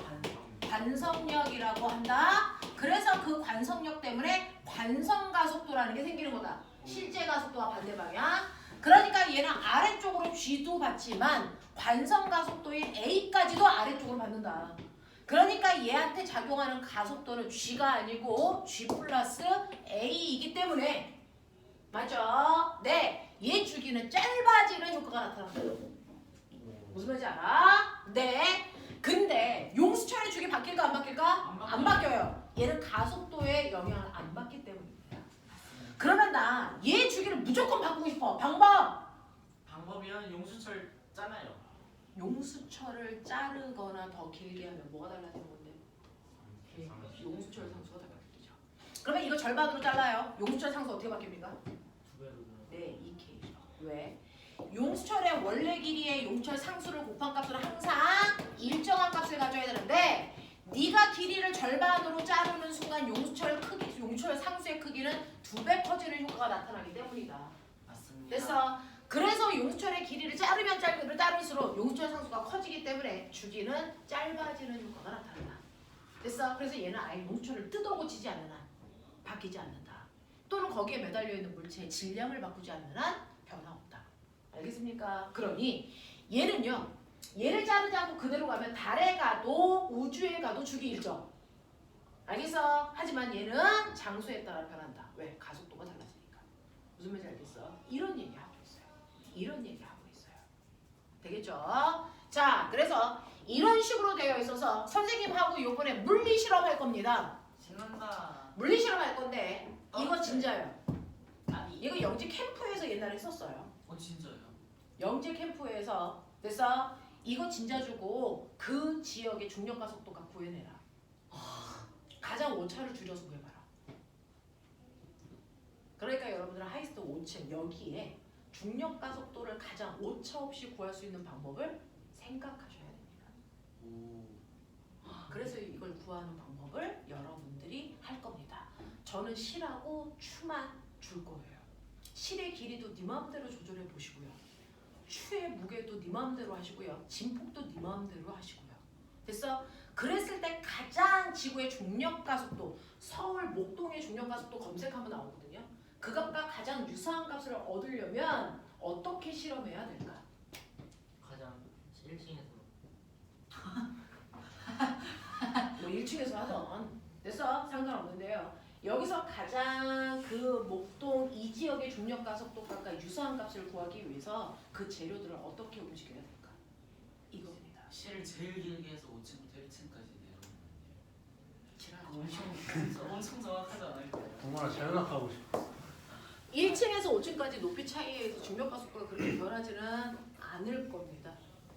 관성력이라고 한다. 그래서 그 관성력 때문에 관성가속도라는 게 생기는 거다. 실제 가속도와 반대 방향. 그러니까 얘는 아래쪽으로 G도 받지만 관성가속도인 A까지도 아래쪽으로 받는다. 그러니까 얘한테 작용하는 가속도는 G가 아니고 G 플러스 A이기 때문에 맞죠? 네, 얘 주기는 짧아지는 효과가 나타난다. 무슨 말인지 알아? 네. 근데 용수철의 주기 바뀔까 안 바뀔까? 안 바뀌어요. 얘는 가속도에 영향을 안 받기 때문입니다. 그러면 나 얘 주기를 무조건 바꾸고 싶어. 방법이요? 용수철 짜나요? 용수철을 자르거나 더 길게 하면 뭐가 달라지는 건데? 용수철 상수가 다 바뀌죠. 그러면 이거 절반으로 잘라요. 용수철 상수 어떻게 바뀝니까? 네, 2K죠. 왜? 용수철의 원래 길이의 용수철 상수를 곱한 값은 항상 일정한 값을 가져야 되는데 네가 길이를 절반으로 자르는 순간 용수철 상수의 크기는 2배 커지는 효과가 나타나기 때문이다. 맞습니다. 됐어? 그래서 용수철의 길이를 자를수록 용수철 상수가 커지기 때문에 주기는 짧아지는 효과가 나타난다. 됐어? 그래서 얘는 아예 용수철을 뜯어고치지 않는 한 바뀌지 않는다. 또는 거기에 매달려 있는 물체의 질량을 바꾸지 않는 한 변화 없다. 알겠습니까? 그러니 얘는요. 얘를 자르지 않고 그대로 가면 달에 가도 우주에 가도 주기 일정. 알겠어? 하지만 얘는 장소에 따라 변한다. 왜? 가속도가 달라지니까. 무슨 말인지 알겠어? 이런 얘기하고 있어요. 이런 얘기하고 있어요. 되겠죠? 자, 그래서 이런 식으로 되어 있어서 선생님하고 이번에 물리 실험할 겁니다. 신난다. 물리 실험할 건데 이거 진짜예요. 아니. 이거 영재 캠프에서 옛날에 썼어요. 진짜요? 영재 캠프에서 그래서 이거 진짜 주고 그 지역의 중력 가속도가 구해내라. 가장 오차를 줄여서 구해봐라. 그러니까 여러분들은 하이스트 5층 여기에 중력 가속도를 가장 오차 없이 구할 수 있는 방법을 생각하셔야 됩니다. 그래서 이걸 구하는 방법을 여러분들이 할 겁니다. 저는 실하고 추만 줄 거예요. 실의 길이도 네 마음대로 조절해 보시고요. 추의 무게도 네 마음대로 하시고요. 진폭도 네 마음대로 하시고요. 됐어? 그랬을 때 가장 지구의 중력 가속도, 서울 목동의 중력 가속도 검색하면 나오거든요. 그 값과 가장 유사한 값을 얻으려면 어떻게 실험해야 될까? 가장 1층에서 뭐 1층에서 하던 됐어? 상관없는데요. 여기서 가장 그 목동 이 지역의 중력 가속도 값과 유사한 값을 구하기 위해서 그 재료들을 어떻게 움직여야 될까? 이겁니다. 실을 제일 길게 해서 5층부터 1층까지 내려오는 지랄하지 엄청 정확하지 않아요? 정말 자연학하고 싶어. 1층에서 5층까지 높이 차이에 의해서 중력 가속도가 그렇게 변하지는 않을 겁니다.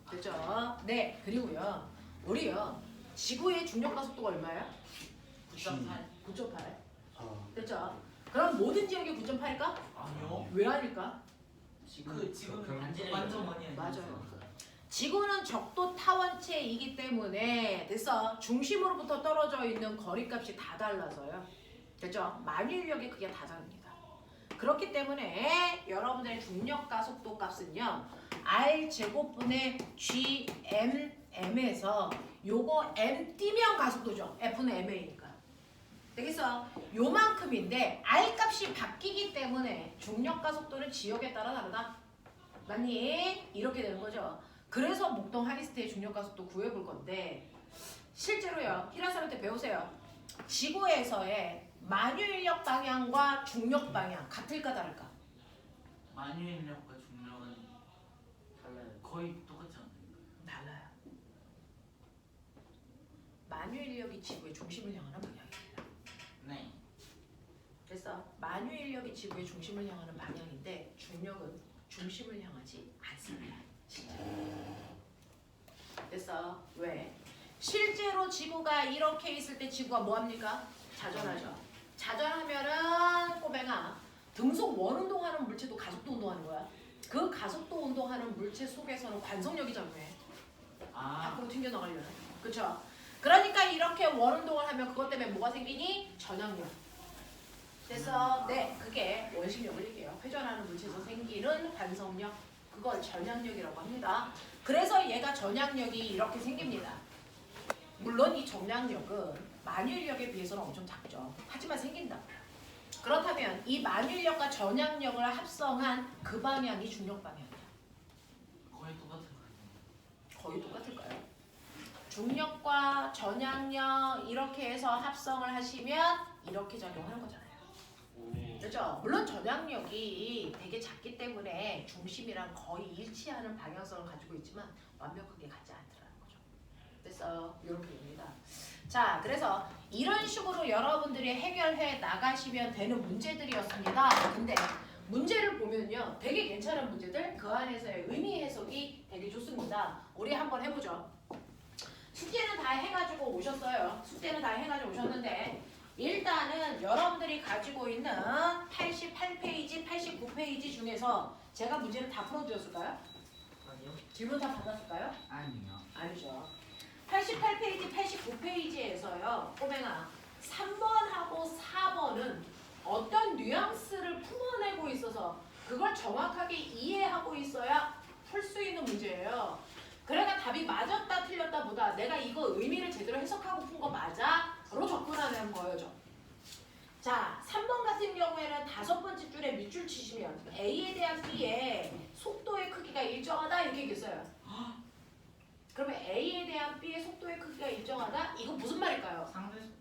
됐죠? 네. 그리고요. 우리요. 지구의 중력 가속도가 얼마야? 9.8. 9.8. 아, 됐죠? 그럼 모든 지역이 9.8일까? 아니요. 왜 아닐까? 그 지금 완전 완전 많이 해요. 맞아요. 지구는 적도 타원체이기 때문에 됐어. 중심으로부터 떨어져 있는 거리값이 다 달라서요. 됐죠? 만유인력이 그게 다 다릅니다. 그렇기 때문에 여러분들의 중력 가속도 값은요. R 제곱분의 GMM에서 요거 M 띄면 가속도죠. F는 MA니까. 되겠어? 요만큼인데 R 값이 바뀌기 때문에 중력 가속도는 지역에 따라 다르다. 맞니? 이렇게 되는 거죠. 그래서 목동 하이스트의 중력 가속도 구해볼 건데 실제로요. 히라사를 때 배우세요. 지구에서의 만유인력 방향과 중력 방향 같을까 다를까? 만유인력과 중력은 달라요. 거의 똑같지 않나요? 달라요. 만유인력이 지구의 중심을 향하는 방향입니다. 네. 그래서 만유인력이 지구의 중심을 향하는 방향인데 중력은 중심을 향하지 않습니다. 진짜. 그래서 왜? 실제로 지구가 이렇게 있을 때 지구가 뭐합니까? 자전하죠. 자전하면은 꼬맹아 등속 원운동하는 물체도 가속도 운동하는 거야. 그 가속도 운동하는 물체 속에서는 관성력이 작용해. 아, 밖으로 튕겨나가려면. 그쵸? 그러니까 이렇게 원운동을 하면 그것 때문에 뭐가 생기니? 전향력. 그래서 네, 그게 원심력을 얘기해요. 회전하는 물체에서 생기는 관성력. 그걸 전향력이라고 합니다. 그래서 얘가 전향력이 이렇게 생깁니다. 물론 이 전향력은 만유인력에 비해서는 엄청 작죠. 하지만 생긴다. 그렇다면 이 만유인력과 전향력을 합성한 그 방향이 중력 방향이야. 거의 똑같은 거예요. 거의 똑같을까요? 중력과 전향력 이렇게 해서 합성을 하시면 이렇게 작용하는 거잖아요. 그렇죠? 물론 전향력이 되게 작기 때문에 중심이랑 거의 일치하는 방향성을 가지고 있지만 완벽하게 같지 않더라는 거죠. 그래서 이렇게 됩니다. 자, 그래서 이런 식으로 여러분들이 해결해 나가시면 되는 문제들이었습니다. 근데 문제를 보면요. 되게 괜찮은 문제들, 그 안에서의 의미 해석이 되게 좋습니다. 우리 한번 해보죠. 숙제는 다 해가지고 오셨어요. 숙제는 다 해가지고 오셨는데 일단은 여러분들이 가지고 있는 88페이지, 89페이지 중에서 제가 문제를 다 풀어드렸을까요? 아니요. 질문 다 받았을까요? 아니요. 아니죠. 88페이지, 89페이지에서요. 꼬맹아, 3번하고 4번은 어떤 뉘앙스를 품어내고 있어서 그걸 정확하게 이해하고 있어야 풀 수 있는 문제예요. 그러니까 답이 맞았다 틀렸다 보다 내가 이거 의미를 제대로 해석하고 푼 거 맞아? 로 접근하는 거예요. 자, 3번 같은 경우에는 5번째 줄에 밑줄 치시면 A에 대한 B의 속도의 크기가 일정하다 이렇게 얘기했어요. 그러면 A에 대한 B의 속도의 크기가 일정하다? 이거 무슨 말일까요? 상대 속도.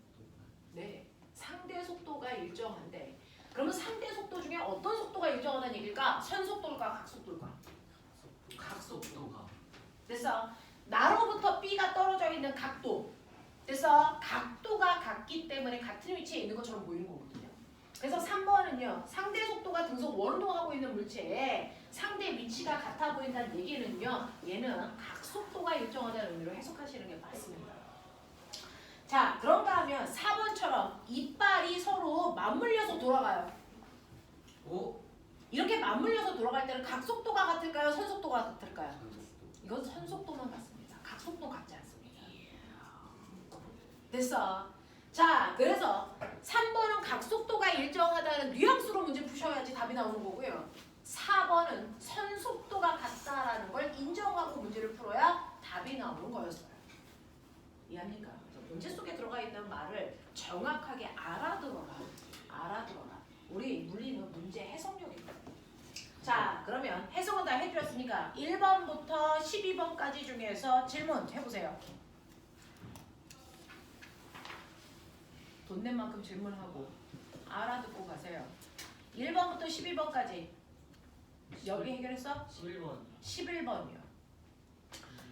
네, 상대 속도가 일정한데 그러면 상대 속도 중에 어떤 속도가 일정하다는 얘기일까? 선속도일까? 각속도일까? 각속도가. 그래서 나로부터 B가 떨어져 있는 각도. 그래서 각도가 같기 때문에 같은 위치에 있는 것처럼 보이는 거거든요. 그래서 3번은요. 상대 속도가 등속 원운동하고 있는 물체에 상대 위치가 같아 보인다는 얘기는요. 얘는 각속도가 일정하다는 의미로 해석하시는 게 맞습니다. 자, 그런가 하면 4번처럼 이빨이 서로 맞물려서 돌아가요. 오. 이렇게 맞물려서 돌아갈 때는 각속도가 같을까요? 선속도가 같을까요? 이건 선속도만 같습니다. 각속도 같지 않습니다. 됐어. 자, 그래서 3번은 각속도가 일정하다는 뉘앙스로 문제 푸셔야지 답이 나오는 거고요. 4번은 선속도가 같다라는 걸 인정하고 문제를 풀어야 답이 나오는 거였어요. 이해합니까? 문제 속에 들어가 있는 말을 정확하게 알아들어라. 알아들어라. 우리 물리는 문제 해석력이거든요. 자, 그러면 해석은 다 해드렸으니까 1번부터 12번까지 중에서 질문 해보세요. 돈 낸 만큼 질문하고 알아듣고 가세요. 1번부터 12번까지 여기 해결했어? 11번. 11번이요.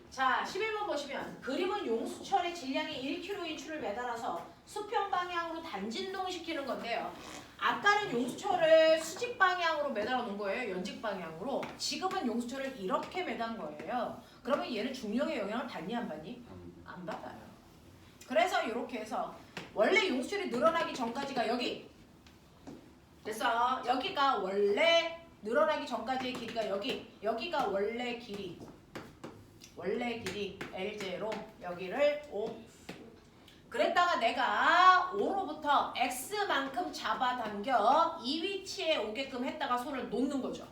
자, 11번 보시면 그림은 용수철의 질량이 1kg인 추를 매달아서 수평 방향으로 단진동시키는 건데요. 아까는 용수철을 수직 방향으로 매달아 놓은 거예요. 연직 방향으로. 지금은 용수철을 이렇게 매단 거예요. 그러면 얘는 중력의 영향을 받니 안 받니? 안 받아요. 그래서 이렇게 해서 원래 용수철이 늘어나기 전까지가 여기. 그래서 여기가 원래 늘어나기 전까지의 길이가 여기가 원래 길이 L0 여기를 5. 그랬다가 내가 5로부터 X만큼 잡아당겨 이 위치에 오게끔 했다가 손을 놓는 거죠.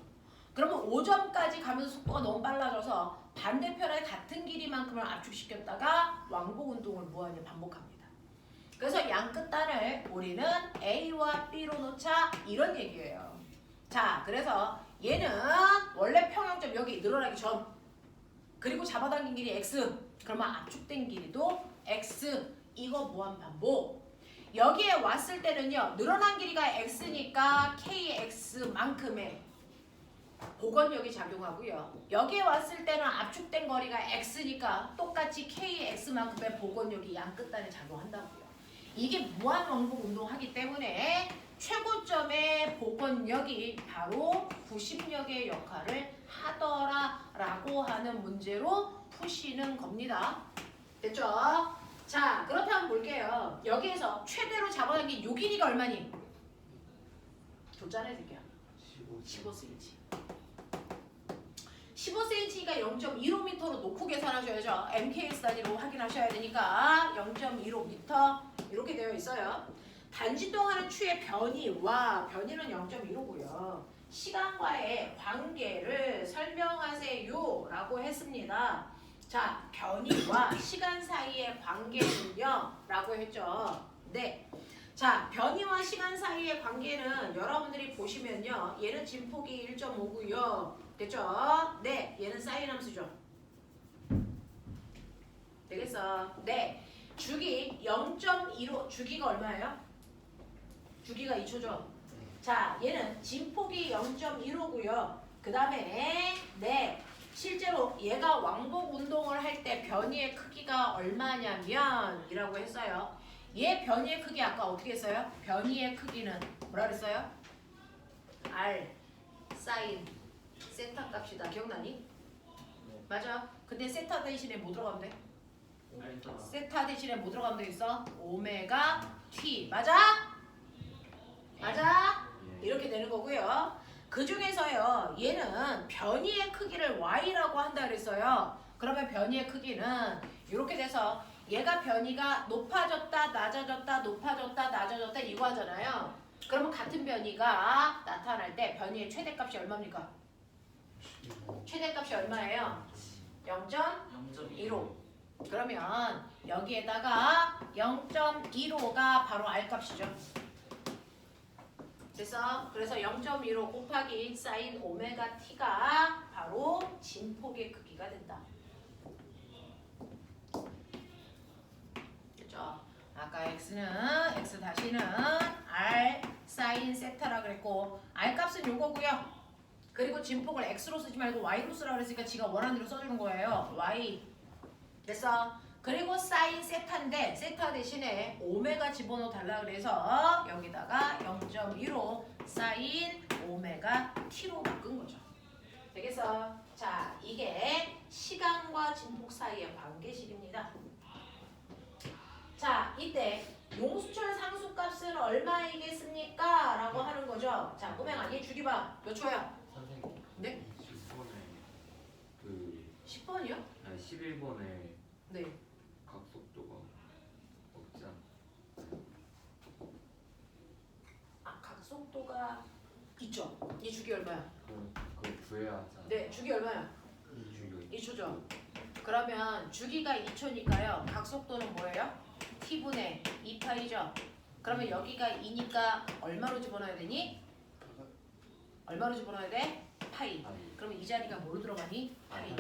그러면 5점까지 가면서 속도가 너무 빨라져서 반대편의 같은 길이만큼을 압축시켰다가 왕복 운동을 무한히 반복합니다. 그래서 양 끝단을 우리는 A와 B로 놓자 이런 얘기예요. 자, 그래서 얘는 원래 평형점 여기 늘어나기 전 그리고 잡아당긴 길이 X 그러면 압축된 길이도 X 이거 무한 반복. 여기에 왔을 때는요 늘어난 길이가 X니까 KX만큼의 복원력이 작용하고요. 여기에 왔을 때는 압축된 거리가 X니까 똑같이 KX만큼의 복원력이 양 끝단에 작용한다고요. 이게 무한 왕복 운동하기 때문에 최고점의 복원력이 바로 부심력의 역할을 하더라라고 하는 문제로 푸시는 겁니다. 됐죠? 자, 그렇다면 볼게요. 여기에서 최대로 잡아당긴 요 길이가 얼마니? 도짜내 드릴게요. 15cm. 15cm가 0.15m로 놓고 계산하셔야죠. MKS 단위로 확인하셔야 되니까 0.15m 이렇게 되어 있어요. 단지 동안의 추의 변이와 변이는 0.15고요. 시간과의 관계를 설명하세요 라고 했습니다. 자, 변이와 시간 사이의 관계는요 라고 했죠. 네. 자, 변이와 시간 사이의 관계는 여러분들이 보시면요. 얘는 진폭이 1.5고요. 됐죠? 네. 얘는 사인 함수죠. 되겠어? 네. 주기 0.15 주기가 얼마예요? 주기가 2초죠. 자, 얘는 진폭이 0.15고요. 그 다음에 네. 실제로 얘가 왕복 운동을 할 때 변이의 크기가 얼마냐면 이라고 했어요. 얘 변이의 크기 아까 어떻게 했어요? 변이의 크기는 뭐라 그랬어요? R 사인 세타 값이다. 기억나니? 네. 맞아. 근데 세타 대신에 뭐 들어가면 돼? 알파. 세타 대신에 뭐 들어가면 되겠어? 오메가 T. 맞아? 맞아? 이렇게 되는 거고요. 그 중에서요. 얘는 변이의 크기를 Y라고 한다 그랬어요. 그러면 변이의 크기는 이렇게 돼서 얘가 변이가 높아졌다, 낮아졌다, 높아졌다, 낮아졌다 이거 하잖아요. 그러면 같은 변이가 나타날 때 변이의 최대값이 얼마입니까? 최대값이 얼마예요? 0.15. 그러면 여기에다가 0.15가 바로 R값이죠. 그래서 0.15 곱하기 사인 오메가 T가 바로 진폭의 크기가 된다. 그렇죠? 아까 X 다시는 R 사인 세타라 그랬고 R 값은 요거고요. 그리고 진폭을 X로 쓰지 말고 Y로 쓰라 그랬으니까 지가 원하는 대로 써주는 거예요. Y. 됐어? 그리고 사인 세타인데 세타 대신에 오메가 집어넣어 달라 그래서 여기다가 0.15 사인 오메가 T로 바꾼 거죠. 되겠어? 자, 이게 시간과 진폭 사이의 관계식입니다. 자, 이때 용수철 상수값은 얼마이겠습니까? 라고 하는 거죠. 자, 꼬맹아, 얘 주기 봐. 몇 초야? 선생님. 네? 10번에 그 10번이요? 아니 11번에 네. 각속도가 없지 않나요? 아, 각속도가 있죠. 얘 주기 얼마야? 그걸 구해야 하잖아요. 네, 주기 얼마야? 2초죠. 그러면 주기가 2초니까요. 각속도는 뭐예요? T분의 2파이죠. 그러면 여기가 2니까 얼마로 집어넣어야 되니? 얼마로 집어넣어야 돼? 파이. 그러면 이 자리가 뭐로 들어가니? 파이.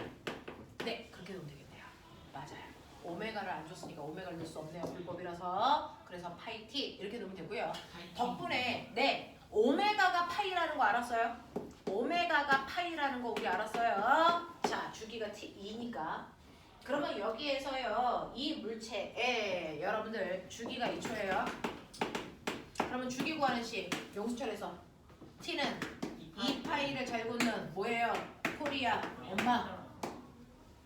네, 그렇게 넣으면 되겠네요. 맞아요. 오메가를 안 줬으니까 오메가를 넣을 수 없네요. 불법이라서. 그래서 파이 T 이렇게 넣으면 되고요. 덕분에 네, 오메가가 파이라는 거 알았어요? 오메가가 파이라는 거 우리 알았어요. 자, 주기가 T2니까. 그러면 여기에서요. 이 물체에 여러분들 주기가 2초예요. 그러면 주기 구하는 식 용수철에서 T는 2파이를 잘 걷는 뭐예요? 코리아 엄마.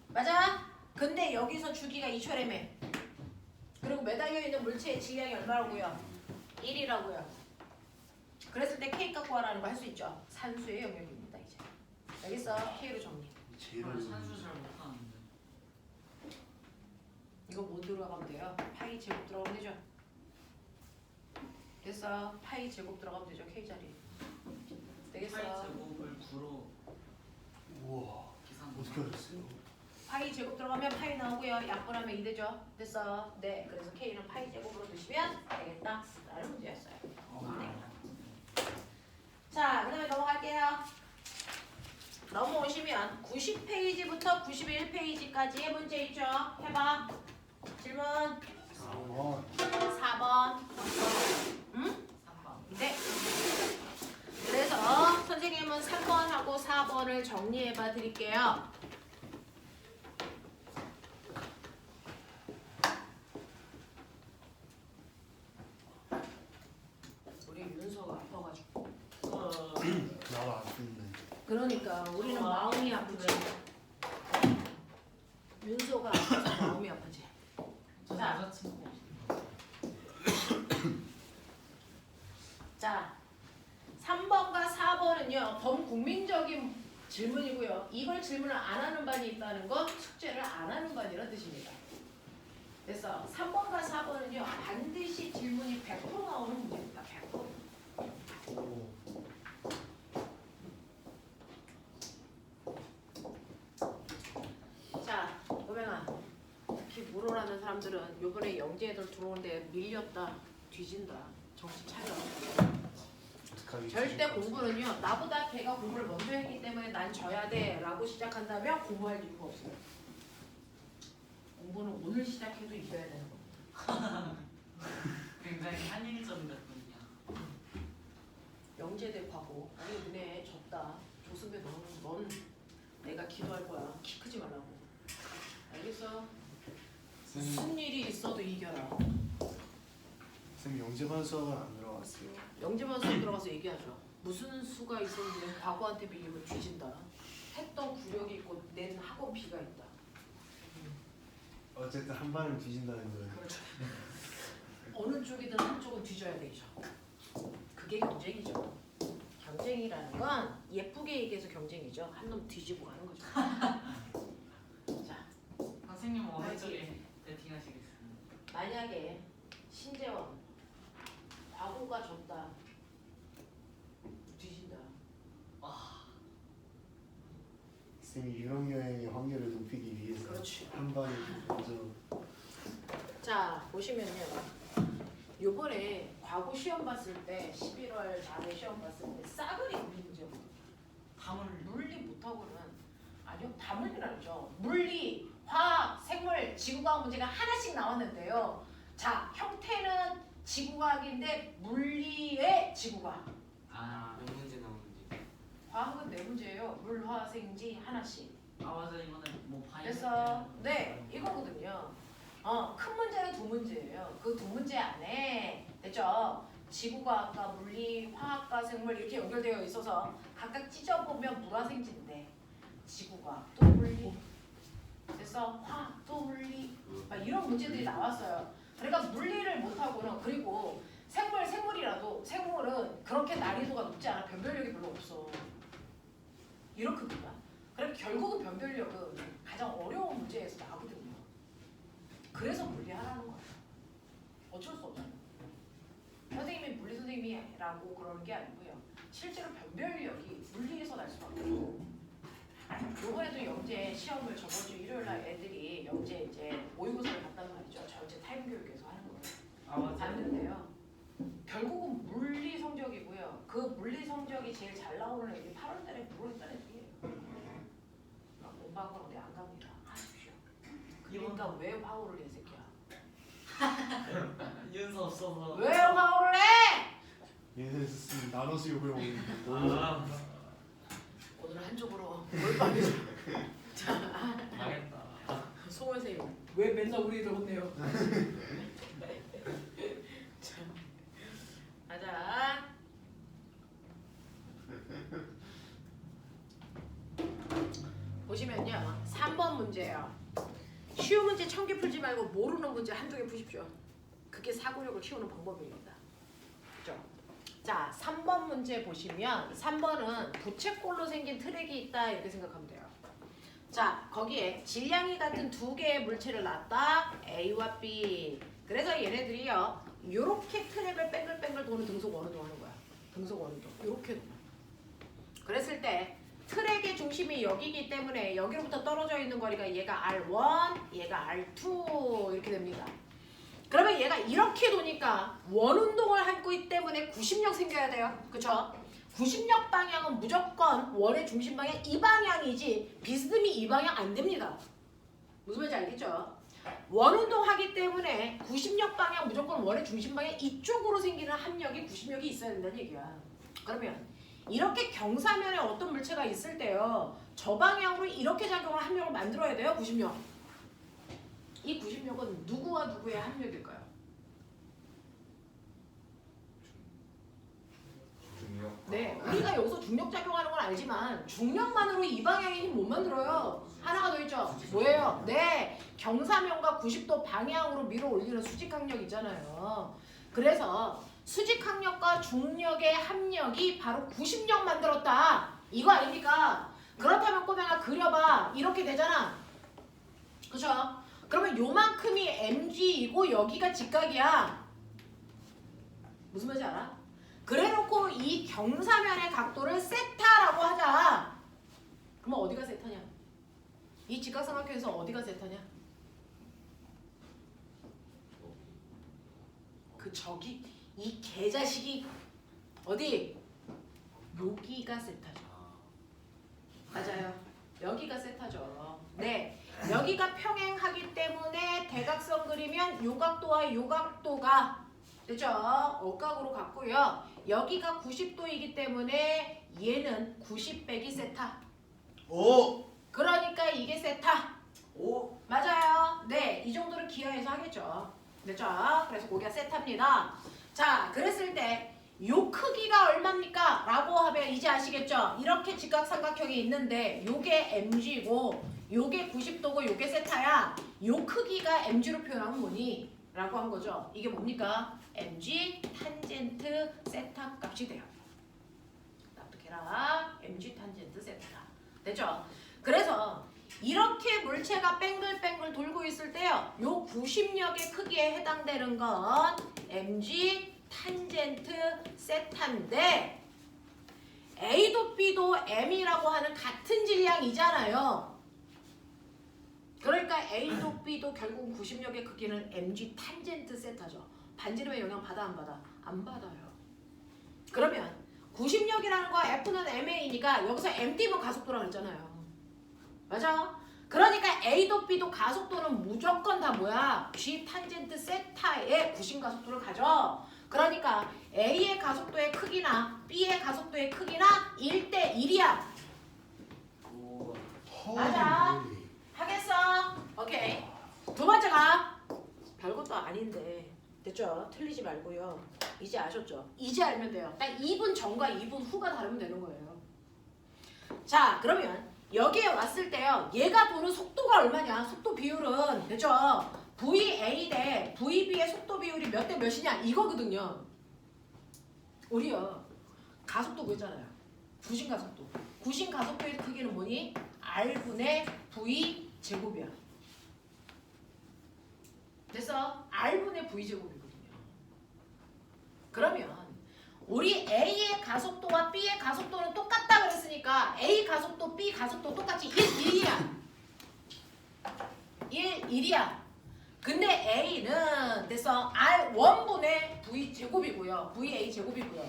맞아? 근데 여기서 주기가 2초래매. 그리고 매달려 있는 물체의 질량이 얼마라고요? 1이라고요. 그랬을 때 K 갖고 와라는 거 할 수 있죠. 산수의 영역입니다. 이제 여기서 K로 정리. 제일 산수 잘 못하는데. 이거 뭐 들어가면 돼요? 파이 제곱 들어가면 되죠. 됐어. 파이 제곱 들어가면 되죠. K 자리. 되겠어. 파이 제곱을 9로 우와 계산. 어떻게 하셨어요? 파이 제곱 들어가면 파이 나오고요. 약분하면 2 되죠. 됐어. 네. 그래서 K는 파이 제곱으로 두시면 되겠다. 라는 문제였어요. 자, 그 다음에 넘어갈게요. 넘어오시면 90페이지부터 91페이지까지의 문제 있죠. 해봐. 질문 4번. 응? 3번. 네. 그래서 선생님은 3번하고 4번을 정리해봐 드릴게요. 우리 윤서가 아파가지고. 나도 안 듣네. 그러니까 우리는 마음이 아프지. 윤서가 아파서 마음이 아프지. 저 자. 여자친구. 자, 3번과 4번은요 범국민적인 질문이고요. 이걸 질문을 안 하는 반이 있다는 건 숙제를 안 하는 반이라는 뜻입니다. 그래서 3번과 4번은요 반드시 질문이 100% 나오는 문제입니다. 100%. 오. 자, 오맹아. 특히 물어라는 사람들은 요번에 영재 애들 들어오는데 밀렸다, 뒤진다. 정신 차려. 어떡하지? 절대 공부는요 나보다 걔가 공부를 먼저 했기 때문에 난 져야 돼 라고 시작한다면 공부할 이유가 없어요. 공부는 오늘 시작해도 이겨야 되는 겁니다. 굉장히 한일적인 것뿐이야. 영재대 과거 우리 은혜 졌다. 조승배 넌 내가 기도할 거야. 키 크지 말라고. 알겠어? 무슨 일이 있어도 이겨라. 쌤 영재반 수업은 안 들어갔어요. 영재만 수업 들어가서 얘기하죠. 무슨 수가 있었는데 과거한테 비기면 뒤진다. 했던 구력이 있고 낸 학원비가 있다. 어쨌든 한 반은 뒤진다는 거예요. 그렇죠. 어느 쪽이든 한쪽은 뒤져야 되죠. 그게 경쟁이죠. 경쟁이라는 건 예쁘게 얘기해서 경쟁이죠. 한 놈 뒤지고 가는 거죠. 자, 선생님은 어느 알지? 쪽에 배팅하시겠어요? 만약에 신재원 과거가 졌다. 뒤진다. 쌤이 유럽 여행의 확률을 높이기 위해서 그렇지. 한 반이 먼저 자, 보시면요. 요번에 과거 시험 봤을 때 11월 달에 시험 봤을 때 싸그리 물리 문제거든요. 담을 물리 못하고는 아니요 다물리라죠. 물리, 화학, 생물, 지구과학 문제가 하나씩 나왔는데요. 자, 형태는 지구과학인데 물리의 지구과학. 몇 문제 나오는지. 과학은 네 문제예요. 물, 화, 생지 하나씩. 아 맞아 이번에 뭐 바이오. 그래서 네 이거거든요. 큰 문제는 두 문제예요. 그 두 문제 안에 됐죠? 지구과학과 물리, 화학과 생물 이렇게 연결되어 있어서 각각 찢어보면 물화생지인데 지구과학 또 물리, 그래서 화학 또 물리 막 이런 문제들이 나왔어요. 그러니까 물리를 못하고는 그리고 생물이라도 생물은 그렇게 난이도가 높지 않아. 변별력이 별로 없어. 이렇게입니다. 그럼 결국은 변별력은 가장 어려운 문제에서 나거든요. 그래서 물리하라는 거예요. 어쩔 수 없어요. 선생님이 물리 선생님이라고 그러는 게 아니고요. 실제로 변별력이 물리에서 날 수밖에 없어요. 요번에도 영재 시험을 저번 주 일요일 날 애들이 영재 이제 모의고사를 봤단 말이죠. 저 이제 타임 교육에서 하는 거예요. 아 맞아. 봤는데요. 결국은 물리 성적이고요. 그 물리 성적이 제일 잘 나오는 애들이 8월 달에 물어있다는 애들이에요. 엄마하고 어디 안 갑니다. 하십시오. 그러니까 왜 화호를 해 새끼야? 윤서 없어서. 왜 화호를 해? 얘네 쌤 나눠서 욕을 먹는 아, 오늘 한쪽으로 몰빵해. 자, 망했다. 송원 선생님 왜 맨날 우리들 혼내요? 자, 가자. 보시면요 3번 문제예요. 쉬운 문제 1000개 풀지 말고 모르는 문제 한두 개 푸십시오. 그게 사고력을 키우는 방법입니다. 그죠? 자, 3번 문제 보시면 3번은 부채꼴로 생긴 트랙이 있다 이렇게 생각하면 돼요. 자, 거기에 질량이 같은 두 개의 물체를 놨다. A와 B. 그래서 얘네들이요. 요렇게 트랙을 뺑글뺑글 도는 등속 원운동 하는 거야. 등속 원운동. 요렇게. 그랬을 때 트랙의 중심이 여기기 때문에 여기로부터 떨어져 있는 거리가 얘가 R1, 얘가 R2 이렇게 됩니다. 그러면 얘가 이렇게 도니까 원운동을 하고 있기 때문에 구심력 생겨야 돼요. 그쵸? 구심력 방향은 무조건 원의 중심 방향 이 방향이지 비스듬히 이 방향 안 됩니다. 무슨 말인지 알겠죠? 원운동 하기 때문에 구심력 방향 무조건 원의 중심 방향 이쪽으로 생기는 합력이 구심력이 있어야 된다는 얘기야. 그러면 이렇게 경사면에 어떤 물체가 있을 때요. 저 방향으로 이렇게 작용을 합력을 만들어야 돼요. 구심력. 이 구심력은 누구와 누구의 합력일까요? 중력. 네, 우리가 여기서 중력 작용하는 건 알지만 중력만으로 이 방향의 힘 못 만들어요. 하나가 더 있죠. 뭐예요? 네, 경사면과 90도 방향으로 밀어 올리는 수직항력 있잖아요. 그래서 수직항력과 중력의 합력이 바로 구심력 만들었다. 이거 아닙니까? 그렇다면 꼬맹아 그려봐. 이렇게 되잖아. 그죠? 그러면 요만큼이 mg이고 여기가 직각이야. 무슨 말인지 알아? 그래놓고 이 경사면의 각도를 세타라고 하자. 그러면 어디가 세타냐? 이 직각삼각형에서 어디가 세타냐? 그 저기 이 개자식이 어디? 여기가 세타죠. 맞아요. 여기가 세타죠. 네. 여기가 평행하기 때문에 대각선 그리면 요 각도와 요 각도가 됐죠? 억각으로 갔고요. 여기가 90도이기 때문에 얘는 90 빼기 세타. 오! 그러니까 이게 세타. 오. 맞아요. 네, 이 정도를 기하해서 하겠죠. 됐죠? 그래서 고기가 세타입니다. 자, 그랬을 때 요 크기가 얼마입니까? 라고 하면 이제 아시겠죠? 이렇게 직각삼각형이 있는데 요게 mg고 요게 90도고 요게 세타야. 요 크기가 mg로 표현하면 뭐니? 라고 한 거죠. 이게 뭡니까? mg 탄젠트 세타 값이 돼요. 납득해라. mg 탄젠트 세타다. 됐죠? 그래서 이렇게 물체가 뺑글뺑글 돌고 있을 때요. 요 구심력의 크기에 해당되는 건 mg 탄젠트 세타인데 A도 B도 M이라고 하는 같은 질량이잖아요. 그러니까 A도 B도 결국 구심력의 크기는 mg 탄젠트 세타죠. 반지름의 영향 받아 안 받아? 안 받아요. 그러면 구심력이라는 거 F는 ma니까 여기서 md면 가속도라고 했잖아요. 맞아? 그러니까 A도 B도 가속도는 무조건 다 뭐야? g 탄젠트 세타의 구심 가속도를 가져. 그러니까 A의 가속도의 크기나 B의 가속도의 크기나 1대 1이야. 오. 맞아. 하겠어? 오케이. 두 번째 가. 별것도 아닌데. 됐죠? 틀리지 말고요. 이제 아셨죠? 이제 알면 돼요. 딱 2분 전과 2분 후가 다르면 되는 거예요. 자, 그러면 여기에 왔을 때요. 얘가 도는 속도가 얼마냐? 속도 비율은 됐죠? VA 대 VB의 속도 비율이 몇 대 몇이냐? 이거거든요. 우리요. 가속도 구했잖아요. 구심 가속도. 구심 가속도의 크기는 뭐니? R분의 V 제곱이야. 됐어? R분의 V 제곱이거든요. 그러면 우리 A의 가속도와 B의 가속도는 똑같다 그랬으니까 A 가속도, B 가속도 똑같이 1, 1이야. 1, 1이야. 근데 A는 됐어? R1분의 V 제곱이고요. VA 제곱이고요.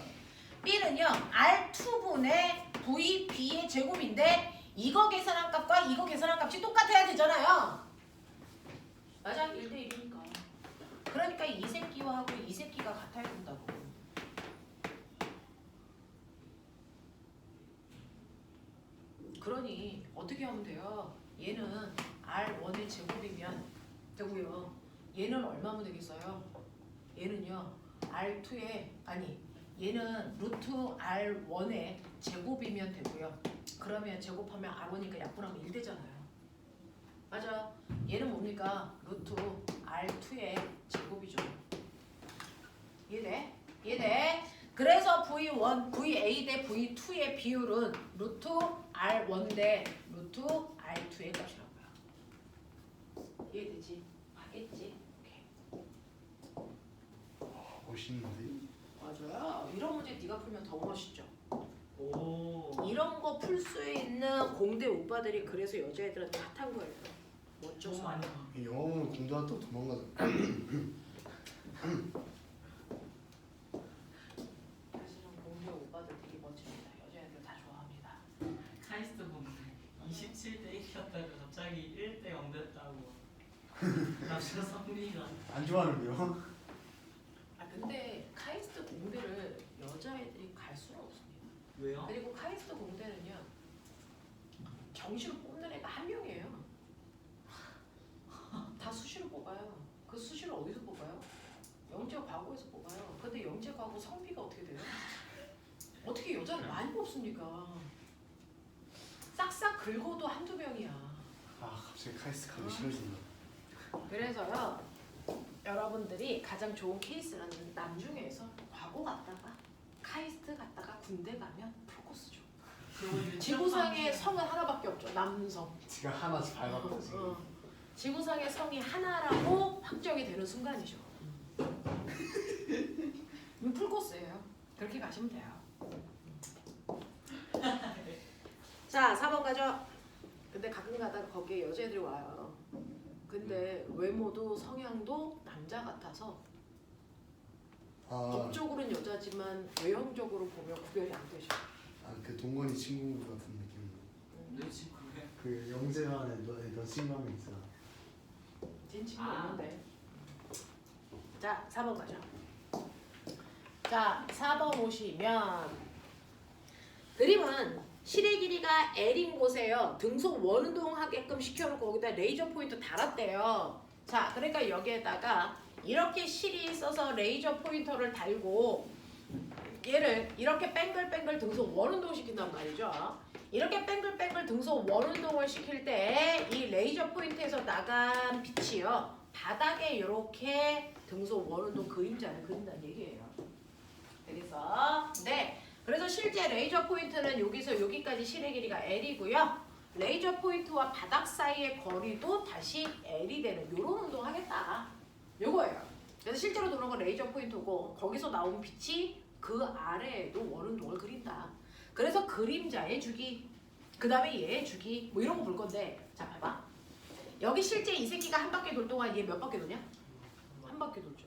B는요. R2분의 VB의 제곱인데 이거 계산한 값과 이거 계산한 값이 똑같아야 되잖아요. 맞아? 1대 1이니까. 그러니까 이 새끼와 하고 이 새끼가 같아야 된다고. 그러니 어떻게 하면 돼요? 얘는 R1의 제곱이면 되고요. 얘는 얼마면 되겠어요? 얘는요. R2의 아니 얘는 루트 R1의 제곱이면 되고요. 그러면 제곱하면 R1이니까 약분하면 1 되잖아요. 맞아. 얘는 뭡니까? 루트 R2의 제곱이죠. 이해돼? 이해돼? 그래서 V1, VA 대 V2의 비율은 루트 R1 대 루트 R2의 것이라고요. 이해되지? 하겠지? 오케이. 멋있는데? 맞아요. 이런 문제 네가 풀면 더 멋있죠. 오. 이런 거 풀 수 있는 공대 오빠들이 그래서 여자애들한테 핫한 거예요. 너무 멋져서. 많이 봐. 영어는 공부하다 도망가잖아. 사실은 공대 오빠들 되게 멋집니다. 여자애들 다 좋아합니다. 카이스트 보면 27대 1이었다가 갑자기 1대 0 됐다고. 남자 성리가. 안 좋아하는데요? 아 근데 카이스트 공대를 여자애들이 갈 수는 없습니다. 왜요? 그리고 카이스트 공대는요 정시로 뽑는 애가 한 명이에요. 다 수시로 뽑아요. 그 수시를 어디서 뽑아요? 영재 과고에서 뽑아요. 근데 영재 과고 성비가 어떻게 돼요? 어떻게 여자를 많이 뽑습니까? 싹싹 긁어도 한두 명이야. 아 갑자기 카이스트 가기 싫어진다. 그래서요 여러분들이 가장 좋은 케이스는 남중에서 과고 갔다가 카이스트 갔다가 군대 가면 풀코스죠. 지구상에 성은 하나밖에 없죠. 남성. 지가 하나 밟았다 지금. 지구상의 성이 하나라고 확정이 되는 순간이죠. 이건 풀코스예요. 그렇게 가시면 돼요. 자, 4번 가죠. 근데 가끔 가다가 거기에 여자애들이 와요. 근데 외모도 성향도 남자 같아서 아, 법적으로는 여자지만 외형적으로 보면 구별이 안 되죠. 그 동건이 친구 같은 느낌. 내 친구야. 그 영재만의 너 친구 한 명 있잖아. 진 친구 아. 있는데. 자, 4번 가죠. 자, 4번 보시면 그림은 실의 길이가 L인 곳에요. 등속 원운동하게끔 시켜놓고 거기다 레이저 포인트 달았대요. 자, 그러니까 여기에다가 이렇게 실이 있어서 레이저 포인터를 달고 얘를 이렇게 뱅글뱅글 등속 원운동 시킨단 말이죠. 이렇게 뱅글뱅글 등속 원운동을 시킬 때 이 레이저 포인트에서 나간 빛이요. 바닥에 이렇게 등속 원운동 그림자를 그린다는 얘기예요. 그래서 네. 그래서 실제 레이저 포인트는 여기서 여기까지 실의 길이가 L이고요. 레이저 포인트와 바닥 사이의 거리도 다시 L이 되는 이런 운동 하겠다. 요거예요. 그래서 실제로 도는 건 레이저 포인트고 거기서 나온 빛이 그 아래에도 원운동을 그린다. 그래서 그림자의 주기, 그 다음에 얘의 주기 뭐 이런 거 볼 건데 자 봐봐. 여기 실제 이 새끼가 한 바퀴 돌 동안 얘 몇 바퀴 도냐? 한 바퀴 돌죠.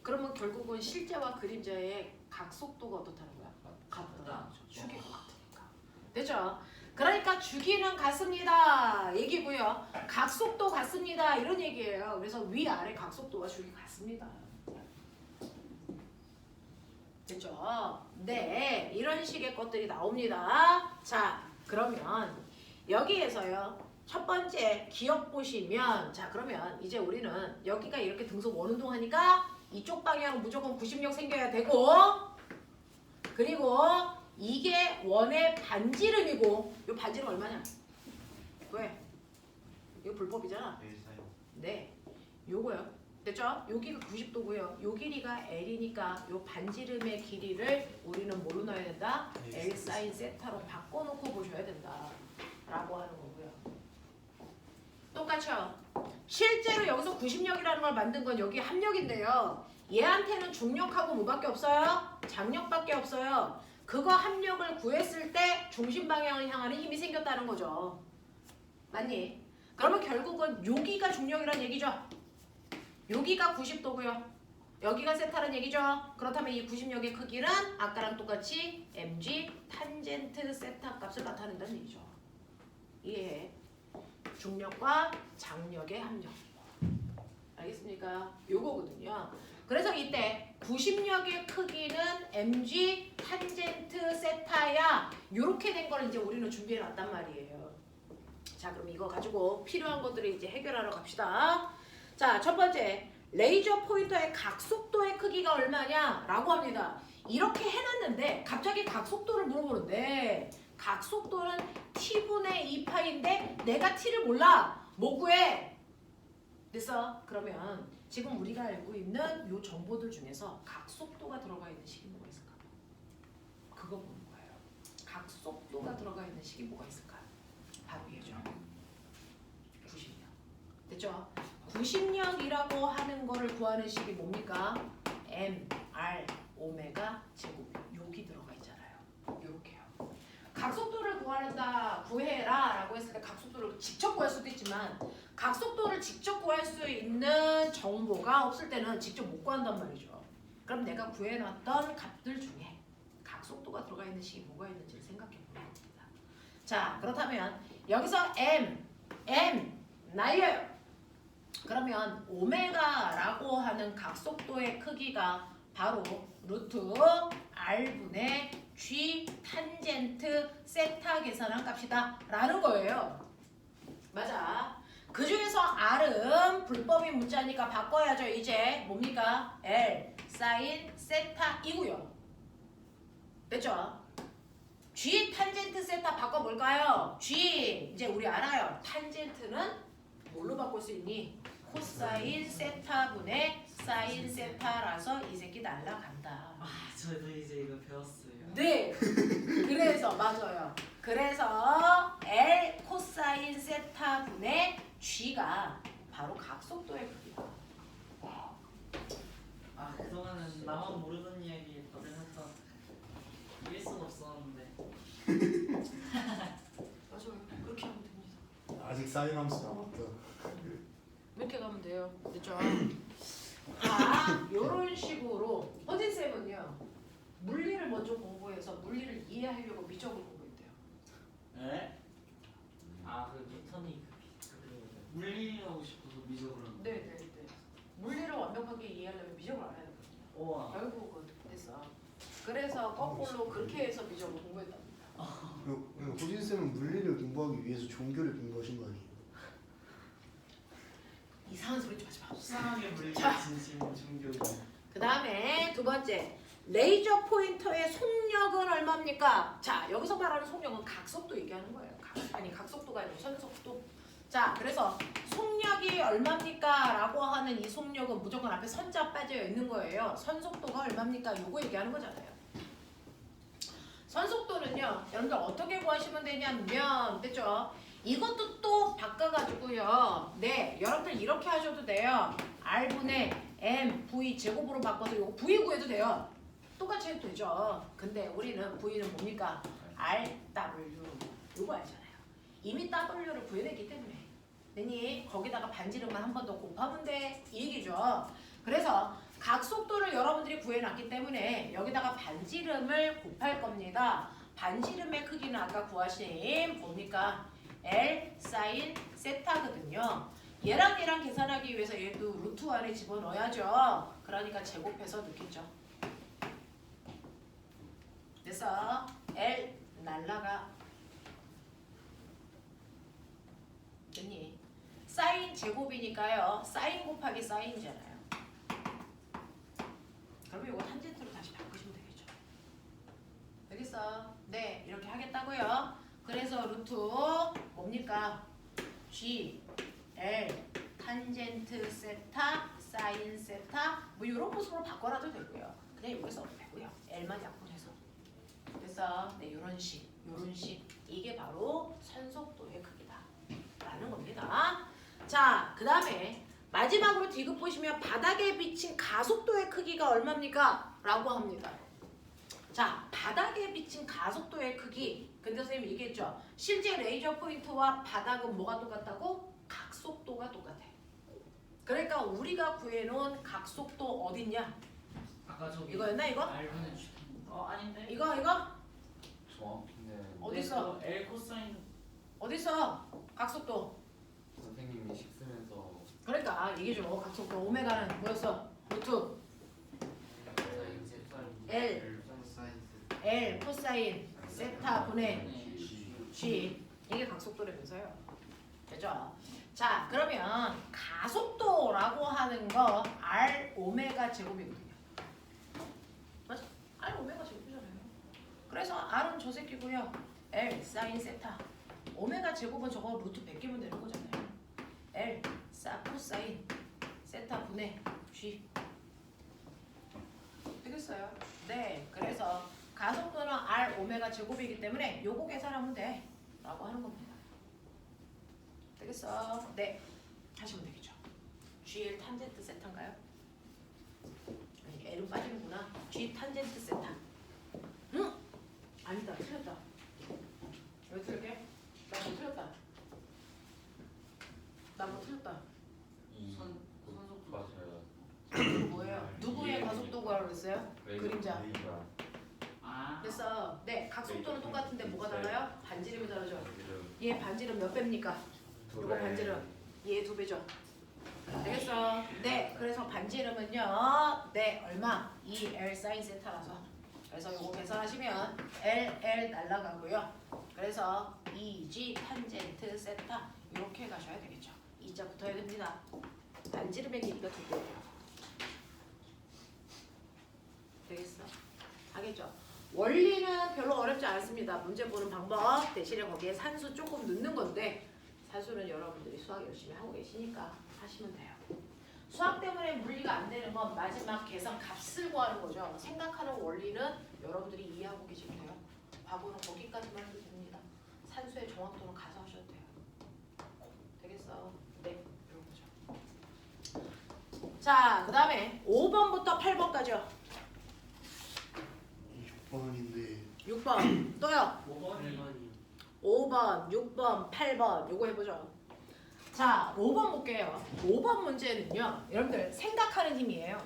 그러면 결국은 실제와 그림자의 각속도가 어떻다는 거야? 같다. 주기가 같으니까. 됐죠? 그러니까 주기는 같습니다. 얘기고요. 각속도 같습니다. 이런 얘기예요. 그래서 위아래 각속도와 주기 같습니다. 됐죠? 네. 이런 식의 것들이 나옵니다. 자, 그러면 여기에서요. 첫 번째 기억 보시면 자, 그러면 이제 우리는 여기가 이렇게 등속 원운동 하니까 이쪽 방향 무조건 90력 생겨야 되고 그리고 이게 원의 반지름이고 이 반지름 얼마냐? 왜? 이거 불법이잖아. 네. 요거요. 됐죠? 여기가 90도고요. 요 길이가 L이니까 요 반지름의 길이를 우리는 뭘로 넣어야 된다? L 사인 세타로 바꿔놓고 보셔야 된다. 라고 하는 거고요. 똑같죠? 실제로 여기서 90력이라는 걸 만든 건 여기 합력인데요. 얘한테는 중력하고 뭐밖에 없어요? 장력밖에 없어요. 그거 합력을 구했을 때 중심 방향을 향하는 힘이 생겼다는 거죠. 맞니? 그러면 결국은 여기가 중력이란 얘기죠. 여기가 90도고요. 여기가 세타란 얘기죠. 그렇다면 이 90력의 크기는 아까랑 똑같이 mg 탄젠트 세타 값을 나타낸다는 얘기죠. 이해해. 중력과 장력의 합력. 알겠습니까? 요거거든요. 그래서 이때 90력의 크기는 mg 탄젠트 세타야. 요렇게 된 걸 이제 우리는 준비해 놨단 말이에요. 자, 그럼 이거 가지고 필요한 것들을 이제 해결하러 갑시다. 자, 첫 번째. 레이저 포인터의 각속도의 크기가 얼마냐? 라고 합니다. 이렇게 해놨는데 갑자기 각속도를 물어보는데 각속도는 t분의 2파인데 내가 t를 몰라. 뭐 구해? 됐어? 그러면 지금 우리가 알고 있는 요 정보들 중에서 각속도가 들어가 있는 식이 뭐가 있을까? 그거 보는 거예요. 각속도가 들어가 있는 식이 뭐가 있을까요? 바로 얘죠. 90력. 됐죠? 90력이라고 하는 거를 구하는 식이 뭡니까? M, R, 오메가 제곱. 여기 들어가 있잖아요. 요렇게요. 각속도를 구해라 라고 했을 때 각속도를 직접 구할 수도 있지만 각속도를 직접 구할 수 있는 정보가 없을 때는 직접 못 구한단 말이죠. 그럼 내가 구해놨던 값들 중에 각속도가 들어가 있는 식이 뭐가 있는지를 생각해 보는 겁니다. 자, 그렇다면 여기서 M 날려요. 그러면 오메가라고 하는 각속도의 크기가 바로 루트 R분의 G 탄젠트 세타 계산한 값이다 라는 거예요. 맞아. 그 중에서 R은 불법인 문자니까 바꿔야죠. 이제 뭡니까? L 사인 세타이고요. 됐죠? G 탄젠트 세타 바꿔볼까요? G 이제 우리 알아요. 탄젠트는 뭘로 바꿀 수 있니? 코사인 세타분의 사인 세타라서 이 새끼 날라간다. 아, 저도 이제 이거 배웠어요. 네. 그래서 맞아요. 그래서 L 코사인 세타분의 G가 바로 각속도의 크기다. 아, 그동안은 나만 모르던 이야기 다들 했던 이길 수가 없었는데. 맞아요. 그렇게 하면 됩니다. 아직 사인 함수 남았다. 이렇게 가면 돼요. 됐죠? 자, 요런 식으로 허진쌤은요. 물리를 먼저 공부해서 물리를 이해하려고 미적을 공부했대요. 네? 아, 그 뉴턴이 그 물리하고 싶어서 미적으로. 네네네. 물리를 완벽하게 이해하려면 미적을 알아야 되거든요. 우와. 결국은 됐어. 그래서 거꾸로 그렇게 해서 미적을 공부했답니다. 호진 쌤은 물리를 공부하기 위해서 종교를 공부하신 거 아니에요? 이상한 소리 좀 하지 마. 수상하게 물리 자. 진심 종교. 그 다음에 두 번째. 레이저 포인터의 속력은 얼마입니까? 자, 여기서 말하는 속력은 각속도 얘기하는 거예요. 각속도가 아니고 선속도. 자, 그래서 속력이 얼마입니까? 라고 하는 이 속력은 무조건 앞에 선자 빠져 있는 거예요. 선속도가 얼마입니까? 요거 얘기하는 거잖아요. 선속도는요, 여러분들 어떻게 구하시면 되냐면, 됐죠? 이것도 또 바꿔가지고요. 네, 여러분들 이렇게 하셔도 돼요. R분의 M, V 제곱으로 바꿔서 이거 V 구해도 돼요. 똑같이 해도 되죠. 근데 우리는 V는 뭡니까? RW. 요거 알잖아요. 이미 W를 구해냈기 때문에. 됐니? 거기다가 반지름만 한 번 더 곱하면 돼. 이 얘기죠. 그래서 각속도를 여러분들이 구해놨기 때문에 여기다가 반지름을 곱할 겁니다. 반지름의 크기는 아까 구하신 뭡니까? L 사인 세타거든요. 얘랑 계산하기 위해서 얘도 루트 안에 집어넣어야죠. 그러니까 제곱해서 넣겠죠. 됐어. L 날라가. 됐니? 사인 제곱이니까요. 사인 곱하기 사인이잖아요. 그러면 이거 탄젠트로 다시 바꾸시면 되겠죠. 되겠어? 네, 이렇게 하겠다고요. 그래서 루트 뭡니까? G, L, 탄젠트 세타, 사인 세타 뭐 이런 모습으로 바꿔놔도 되고요. 그냥 여기서 되고요. L만 약분해서. 그래서 네, 요런 식. 이게 바로 선속도의 크기다라는 겁니다. 자, 그 다음에 마지막으로 디귿 보시면 바닥에 비친 가속도의 크기가 얼마입니까? 라고 합니다. 자, 바닥에 비친 가속도의 크기. 근데 선생님이 얘기했죠. 실제 레이저 포인트와 바닥은 뭐가 똑같다고? 각속도가 똑같아. 그러니까 우리가 구해놓은 각속도 어딨냐? 아까 저기 이거였나 이거? R분의 G. 아닌데. 이거? 정확히는 어딨어? L 코사인. 어딨어? 각속도. 선생님이 식 쓰면서 그러니까 얘기해줘. 각속도 오메가는 뭐였어? 루트 L 코사인 세타 분의 G. 이게 각속도라면서요. 되죠? 자, 그러면 가속도라고 하는 거 R 오메가 제곱이거든요. 맞아? R 오메가 제곱이잖아요. 그래서 R은 저 새끼고요. L 사인 세타. 오메가 제곱은 저거 루트 100개면 되는 거잖아요. L 사 코사인 세타 분의 G. 되겠어요? 네. 그래서 가속도는 R 오메가 제곱이기 때문에 요거 계산하면 돼 라고 하는 겁니다. 되겠어? 네, 하시면 되겠죠. G1 탄젠트 세타인가요? 아니, L은 빠지는구나. G 탄젠트 세타. 응? 아니다, 틀렸다. 왜 틀렸게? 나 뭐 틀렸다. 나 뭐 틀렸다. 이 선속도 맞아요. 이거 뭐예요? 누구의 가속도가 그랬어요? 그림자. 아 됐어. 네, 각속도는 똑같은데 뭐가 달라요? 반지름이 다르죠. 지금 얘 반지름 몇 배입니까? 요거 반지름 얘 2배죠. 되겠어? 네, 그래서 반지름은요. 네, 얼마? 2L 사인 세타라서. 그래서 요거 계산하시면 L 날라가고요. 그래서 2G 탄젠트 세타 이렇게 가셔야 되겠죠. 2자 붙어야 됩니다. 반지름의 길이가 2배예요. 되겠어? 하겠죠? 원리는 별로 어렵지 않습니다. 문제 보는 방법 대신에 거기에 산수 조금 넣는 건데 산수는 여러분들이 수학 열심히 하고 계시니까 하시면 돼요. 수학 때문에 물리가 안 되는 건 마지막 계산 값을 구하는 거죠. 생각하는 원리는 여러분들이 이해하고 계시면 돼요. 과거는 거기까지만 해도 됩니다. 산수의 정확도는 가서 하셔도 돼요. 되겠어? 네, 이런 거죠. 자, 그 다음에 5번부터 8번까지요. 6번인데 6번 또요. 5번이 5번, 6번, 8번 요거 해보죠. 자, 5번 볼게요. 5번 문제는요. 여러분들 생각하는 힘이에요.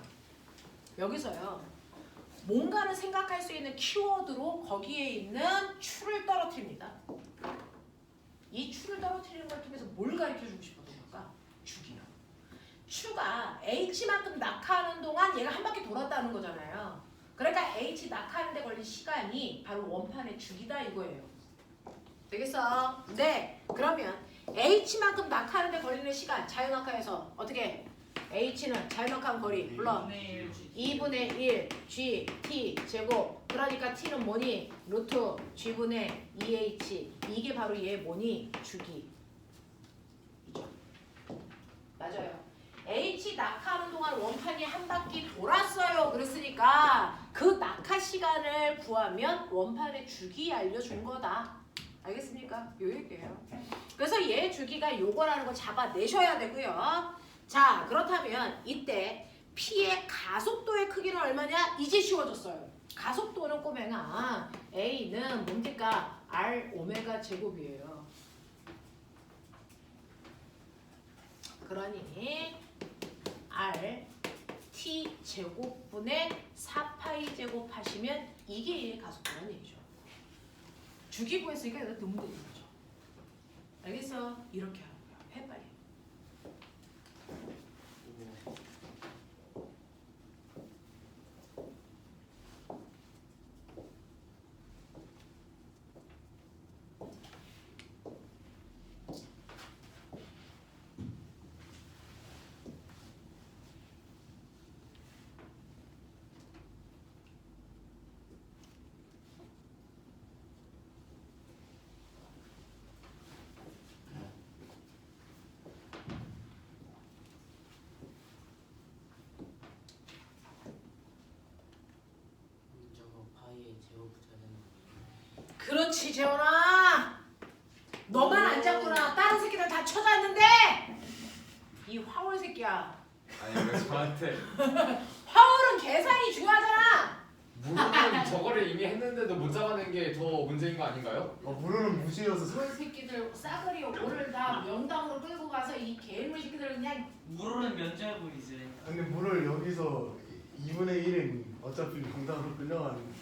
여기서요. 뭔가를 생각할 수 있는 키워드로 거기에 있는 추를 떨어뜨립니다. 이 추를 떨어뜨리는 걸 통해서 뭘 가르쳐주고 싶었을까? 주기요. 추가 H만큼 낙하하는 동안 얘가 한 바퀴 돌았다는 거잖아요. 그러니까 H 낙하하는 데 걸린 시간이 바로 원판의 주기다 이거예요. 되겠어? 네. 그러면 H만큼 낙하하는 데 걸리는 시간 자유낙하에서 어떻게? H는 자유낙하한 거리 물론 2분의 1 G T 제곱 그러니까 T는 뭐니? 루트 G분의 2H 이게 바로 얘 뭐니? 주기 이죠. 맞아요. H 낙하하는 동안 원판이 한 바퀴 돌았어요. 그랬으니까 그 낙하 시간을 구하면 원판의 주기 알려준 거다. 알겠습니까? 요 얘기예요. 그래서 얘 주기가 요거라는 거 잡아내셔야 되고요. 자, 그렇다면 이때 P의 가속도의 크기는 얼마냐? 이제 쉬워졌어요. 가속도는 꼬맹아 A는 뭡니까? R 오메가 제곱이에요. 그러니 R T 제곱분의 4파이 제곱 하시면 이게 얘의 가속도라는 얘기죠. 주기 구했으니까 여기다 넣으면 되는 거죠. 알겠어? 이렇게 하는 거야. 해 빨리. 저거 파이에 제곱 붙여야 되는 거. 그렇지 재원아. 너만 안 잡구나. 다른 새끼들 다 쳐졌는데 이 화월 새끼야. 아니 왜 저한테 화월은 계산이 중요하잖아. 물어는 저거를 이미 했는데도 못 잡아낸 게 더 문제인 거 아닌가요? 물어는 무시여서 그런 새끼들 싸그리 오를 다 명당으로 끌고 가서 이 개물 새끼들 그냥 물어는 면제하고 이제 근데 물을 여기서 2분의 1은 어차피 명당으로 끌려가는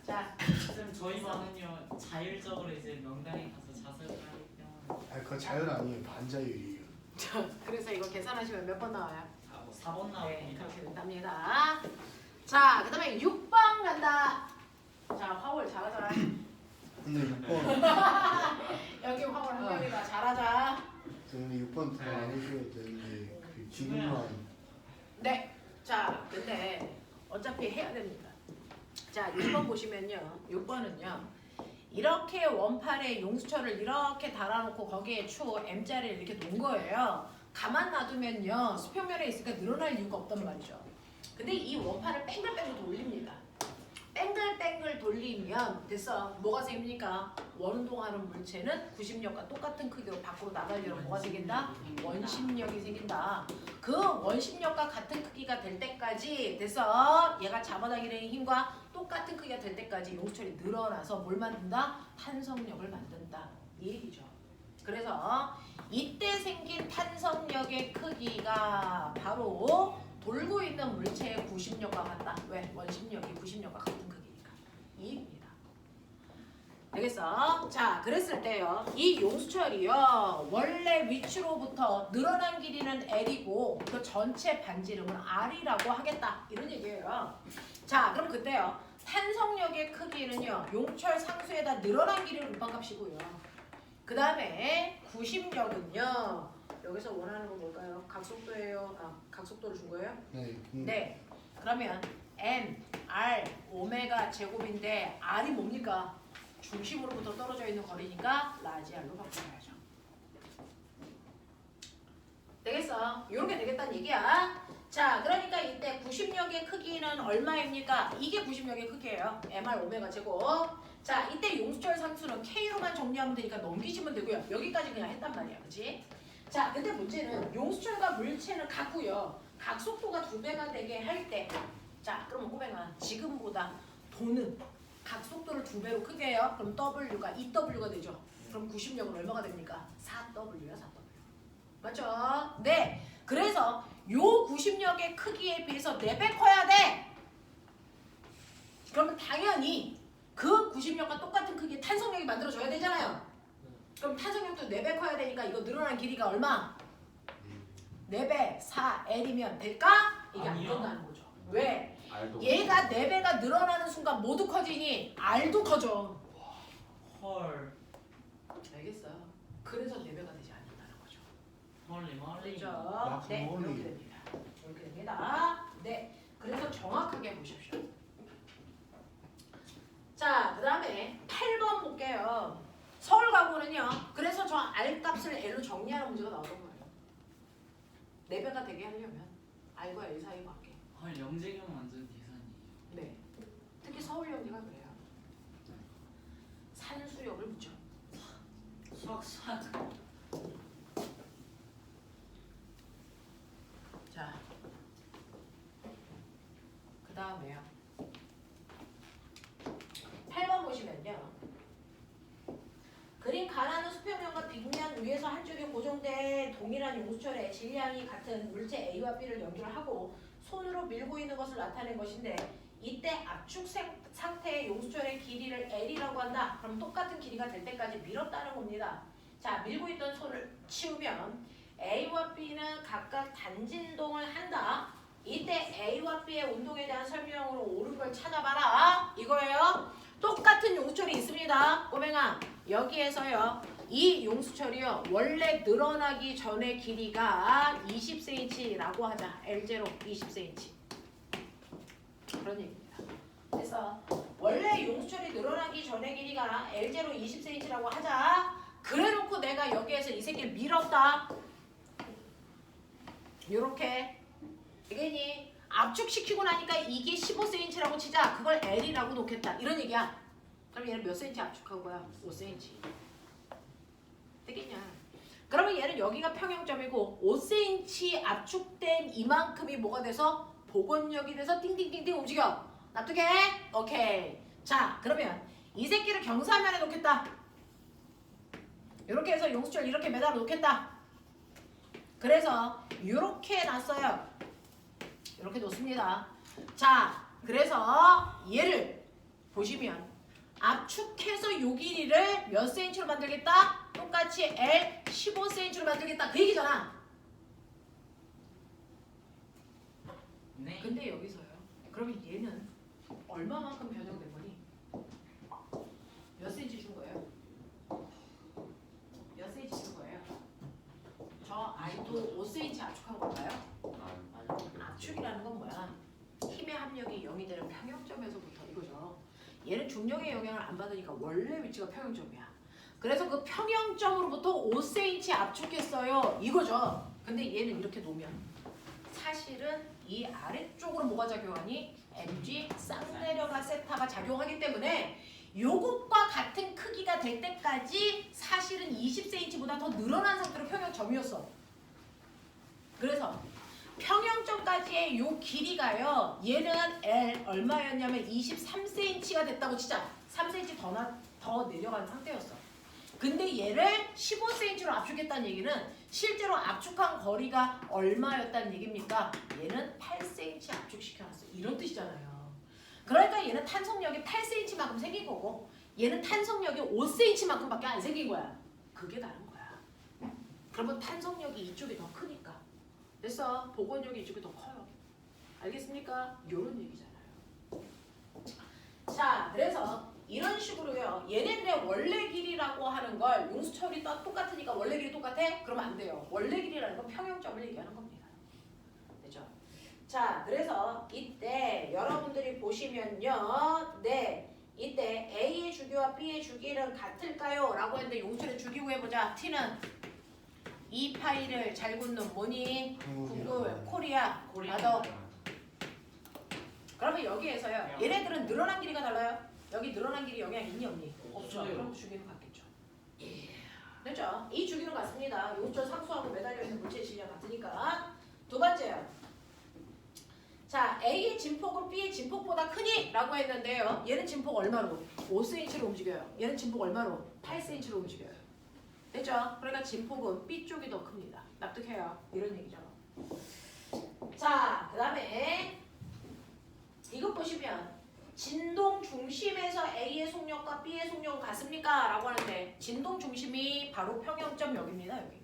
자 쌤 저희 반은요 자율적으로 이제 명당에 가서 자석을 하기 때문에 아니 그건 자연 아니에요 반자율이에요. 그래서 이거 계산하시면 몇 번 나와요? 4번 네, 나옵니다. 그렇게 된답니다. 자, 그 다음에 6번 간다. 자, 화월 잘하자. 근데 6번 여기 화월 한 명이다. 잘하자. 근데 6번 더 안 해줘야 되는데 그 지금만 네. 자, 근데 어차피 해야 됩니다. 자, 6번 보시면요. 6번은요. 이렇게 원판에 용수철을 이렇게 달아놓고 거기에 추 M자리를 이렇게 놓은 거예요. 가만 놔두면요. 수평면에 있으니까 늘어날 이유가 없단 말이죠. 근데 이 원판을 뺑글뺑글 돌립니다. 뺑글뺑글 돌리면 됐어. 뭐가 생깁니까? 원운동하는 물체는 구심력과 똑같은 크기로 밖으로 나가려면 뭐가 생긴다? 원심력이 생긴다. 그 원심력과 같은 크기가 될 때까지 됐어. 얘가 잡아당기는 힘과 똑같은 크기가 될 때까지 용수철이 늘어나서 뭘 만든다? 탄성력을 만든다. 이 얘기죠. 그래서 이때 생긴 탄성력의 크기가 바로 돌고 있는 물체의 구심력과 같다. 왜? 원심력이 구심력과 같은 크기니까. 이 얘기입니다. 되겠어? 자, 그랬을 때요. 이 용수철이요. 원래 위치로부터 늘어난 길이는 L이고 그 전체 반지름은 R이라고 하겠다. 이런 얘기예요. 자, 그럼 그때요. 탄성력의 크기는요. 용철 상수에다 늘어난 길이를 루파값이고요. 그 다음에 구심력은요. 여기서 원하는 건 뭘까요? 각속도예요. 각속도를 준 거예요? 네. 네. 그러면 M, R, 오메가 제곱인데 R이 뭡니까? 중심으로부터 떨어져 있는 거리니까 라지 R로 바꿔야죠. 되겠어? 이렇게 되겠다는 얘기야. 자, 그러니까 이때 구심력의 크기는 얼마입니까? 이게 구심력의 크기예요. MR 오메가 제곱. 자, 이때 용수철 상수는 K로만 정리하면 되니까 넘기시면 되고요. 여기까지 그냥 했단 말이야. 그치? 자, 근데 문제는 용수철과 물체는 같고요. 각속도가 2배가 되게 할 때. 자, 그러면 꼬맹아, 지금보다 도는 각속도를 2배로 크게 해요. 그럼 W가 2W가 되죠. 그럼 구심력은 얼마가 됩니까? 4W야, 4W. 맞죠? 네. 그래서 요 구심력의 크기에 비해서 4배 커야 돼. 그러면 당연히 그 구심력과 똑같은 크기의 탄성력이 만들어져야 되잖아요. 그럼 탄성력도 4배 커야 되니까 이거 늘어난 길이가 얼마? 4배 4L이면 될까? 이게 안 아니요. 된다는 거죠. 왜? 알도 얘가 4배가 늘어나는 순간 모두 커지니 R도 커져. 헐. 알겠어요. 그래서 4배가 되지 않는다는 거죠. 멀리. 그렇죠? 네, 멀리. 이렇게 됩니다. 이렇게 됩니다. 네, 그래서 정확하게 보십시오. 자, 그 다음에 8번 볼게요. 서울가고는요. 그래서 저 R 값을 L로 정리하는 문제가 나오던 거예요. 4배가 되게 하려면 R과 L 사이 관계. 헐 영재경 완전 계산이에요. 네. 특히 서울 연기가 그래요. 산수역을 묻죠. 수학. 자, 그 다음에요. 8번 보시면요. 그림 가나는 수평면과 빗면 위에서 한쪽에 고정된 동일한 용수철의 질량이 같은 물체 A와 B를 연결을 하고 손으로 밀고 있는 것을 나타낸 것인데 이때 압축 상태의 용수철의 길이를 L이라고 한다. 그럼 똑같은 길이가 될 때까지 밀었다는 겁니다. 자, 밀고 있던 손을 치우면 A와 B는 각각 단진동을 한다. 이때 A와 B의 운동에 대한 설명으로 옳은 걸 찾아봐라. 이거예요. 똑같은 용수철이 있습니다. 꼬맹아, 여기에서요. 이 용수철이요. 원래 늘어나기 전의 길이가 20cm라고 하자. L0 20cm. 그런 얘기입니다. 그래서 원래 용수철이 늘어나기 전의 길이가 L0 20cm라고 하자. 그래놓고 내가 여기에서 이 새끼를 밀었다. 요렇게. 이게니 압축시키고 나니까 이게 15cm라고 치자. 그걸 L이라고 놓겠다. 이런 얘기야. 그럼 얘는 몇 cm 압축한 거야? 5cm. 되겠냐? 그러면 얘는 여기가 평형점이고 5cm 압축된 이만큼이 뭐가 돼서 복원력이 돼서 띵띵띵띵 움직여. 납득해? 오케이. 자, 그러면 이 새끼를 경사면에 놓겠다. 이렇게 해서 용수철 이렇게 매달아 놓겠다. 그래서 이렇게 놨어요. 이렇게 놓습니다. 자, 그래서 얘를 보시면 압축해서 요 길이를 몇 cm로 만들겠다? 똑같이 L 15cm로 만들겠다. 그 얘기잖아. 네. 근데 여기서요. 그러면 얘는 얼마만큼 변형된 거니? 몇 cm 준 거예요? 몇 cm 준 거예요? 저 I도 5cm 압축한 걸까요? 압축이라는 건 뭐야? 힘의 합력이 0이 되는 평형점에서부터 이거죠. 얘는 중력의 영향을 안 받으니까 원래 위치가 평형점이야. 그래서 그 평형점으로부터 5cm 압축했어요. 이거죠. 근데 얘는 이렇게 놓으면 사실은 이 아래쪽으로 뭐가 작용하니? mg 쌍내려가 세타가 작용하기 때문에 요것과 같은 크기가 될 때까지 사실은 20cm보다 더 늘어난 상태로 평형점이었어. 그래서 평형점까지의 요 길이가요. 얘는 L 얼마였냐면 23cm가 됐다고 치자. 3cm 더 내려간 상태였어. 근데 얘를 15cm로 압축했다는 얘기는 실제로 압축한 거리가 얼마였다는 얘기입니까? 얘는 8cm 압축시켜놨어. 이런 뜻이잖아요. 그러니까 얘는 탄성력이 8cm만큼 생긴 거고 얘는 탄성력이 5cm만큼밖에 안 생긴 거야. 그게 다른 거야. 그러면 탄성력이 이쪽이 더 크니까. 됐어. 복원력이 이쪽이 더 커요. 알겠습니까? 요런 얘기잖아요. 자, 그래서 이런 식으로요. 얘네들의 원래 길이라고 하는 걸 용수철이 똑같으니까 원래 길이 똑같아? 그러면 안 돼요. 원래 길이라는 건 평형점을 얘기하는 겁니다. 됐죠? 자, 그래서 이때 여러분들이 보시면요. 네, 이때 A의 주기와 B의 주기는 같을까요? 라고 했는데 용수철의 주기 구해보자. T는 2파이를 잘 굳는 뭐니? 구글, 코리아, 나도. 그러면 여기에서요. 얘네들은 늘어난 길이가 달라요. 여기 늘어난 길이 영향 있니 없니? 없죠. 그럼 주기는 같겠죠. 됐죠? 이 주기는 같습니다. 용절 상수하고 매달려 있는 물체의 질량 같으니까. 두 번째요. 자, A의 진폭은 B의 진폭보다 크니? 라고 했는데요. 얘는 진폭 얼마로? 5cm로 움직여요. 얘는 진폭 얼마로? 8cm로 움직여요. 됐죠? 그러니까 진폭은 B 쪽이 더 큽니다. 납득해요. 이런 얘기죠. 자, 그 다음에 이거 보시면 진동 중심에서 A의 속력과 B의 속력은 같습니까? 라고 하는데 진동 중심이 바로 평형점 여기입니다. 여기.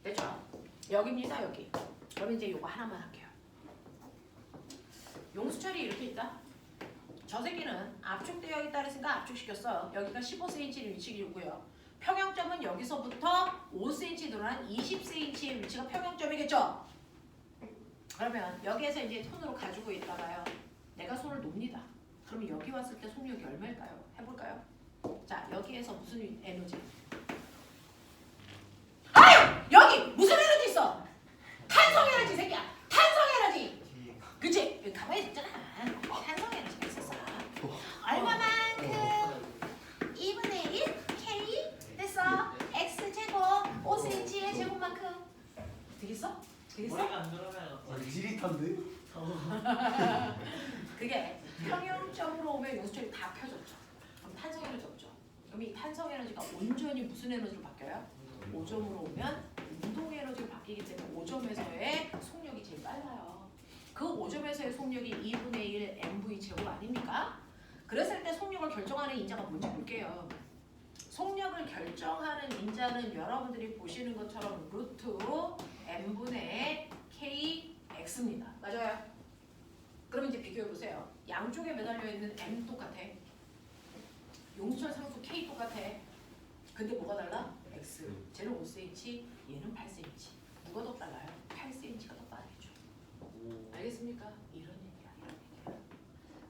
됐죠? 여기입니다. 여기. 그럼 이제 요거 하나만 할게요. 용수철이 이렇게 있다. 저 새끼는 압축되어 있다 그랬으니까 압축시켰어요. 여기가 15cm 위치이고요. 평형점은 여기서부터 5cm 늘어난 20cm의 위치가 평형점이겠죠? 그러면 여기에서 이제 손으로 가지고 있다가요. 내가 손을 놉니다. 그러면 여기 왔을 때 속력이 얼마일까요? 해볼까요? 자, 여기에서 무슨 에너지? 아유! 여기! 무슨 에너지 있어? 탄성 에너지 새끼야! 탄성 에너지! 그치? 여기 가만히 있잖아. 탄성 에너지가 있었어. 얼마만큼? 2분의 1? K? 됐어. X제곱 5cm의 제곱만큼. 되겠어? 되겠어? 머리가 안 들어가요. 지릿한데? 그게 평형점으로 오면 용수철이 다 펴졌죠. 그럼 탄성 에너지 없죠. 그럼 이 탄성 에너지가 온전히 무슨 에너지로 바뀌어요? 5점으로 오면 운동 에너지로 바뀌기 때문에 5점에서의 속력이 제일 빨라요. 그 5점에서의 속력이 2분의 1 mv 제곱 아닙니까? 그랬을 때 속력을 결정하는 인자가 뭔지 볼게요. 속력을 결정하는 인자는 여러분들이 보시는 것처럼 루트 m분의 kx입니다. 맞아요? 그럼 이제 비교해보세요. 양쪽에 매달려 있는 m 똑같아. 용수철 상수 k 똑같아. 근데 뭐가 달라? x. 쟤는 5cm, 얘는 8cm. 누가 더 빨라요? 8cm가 더 빠르죠. 알겠습니까? 이런 얘기야. 이런 얘기야.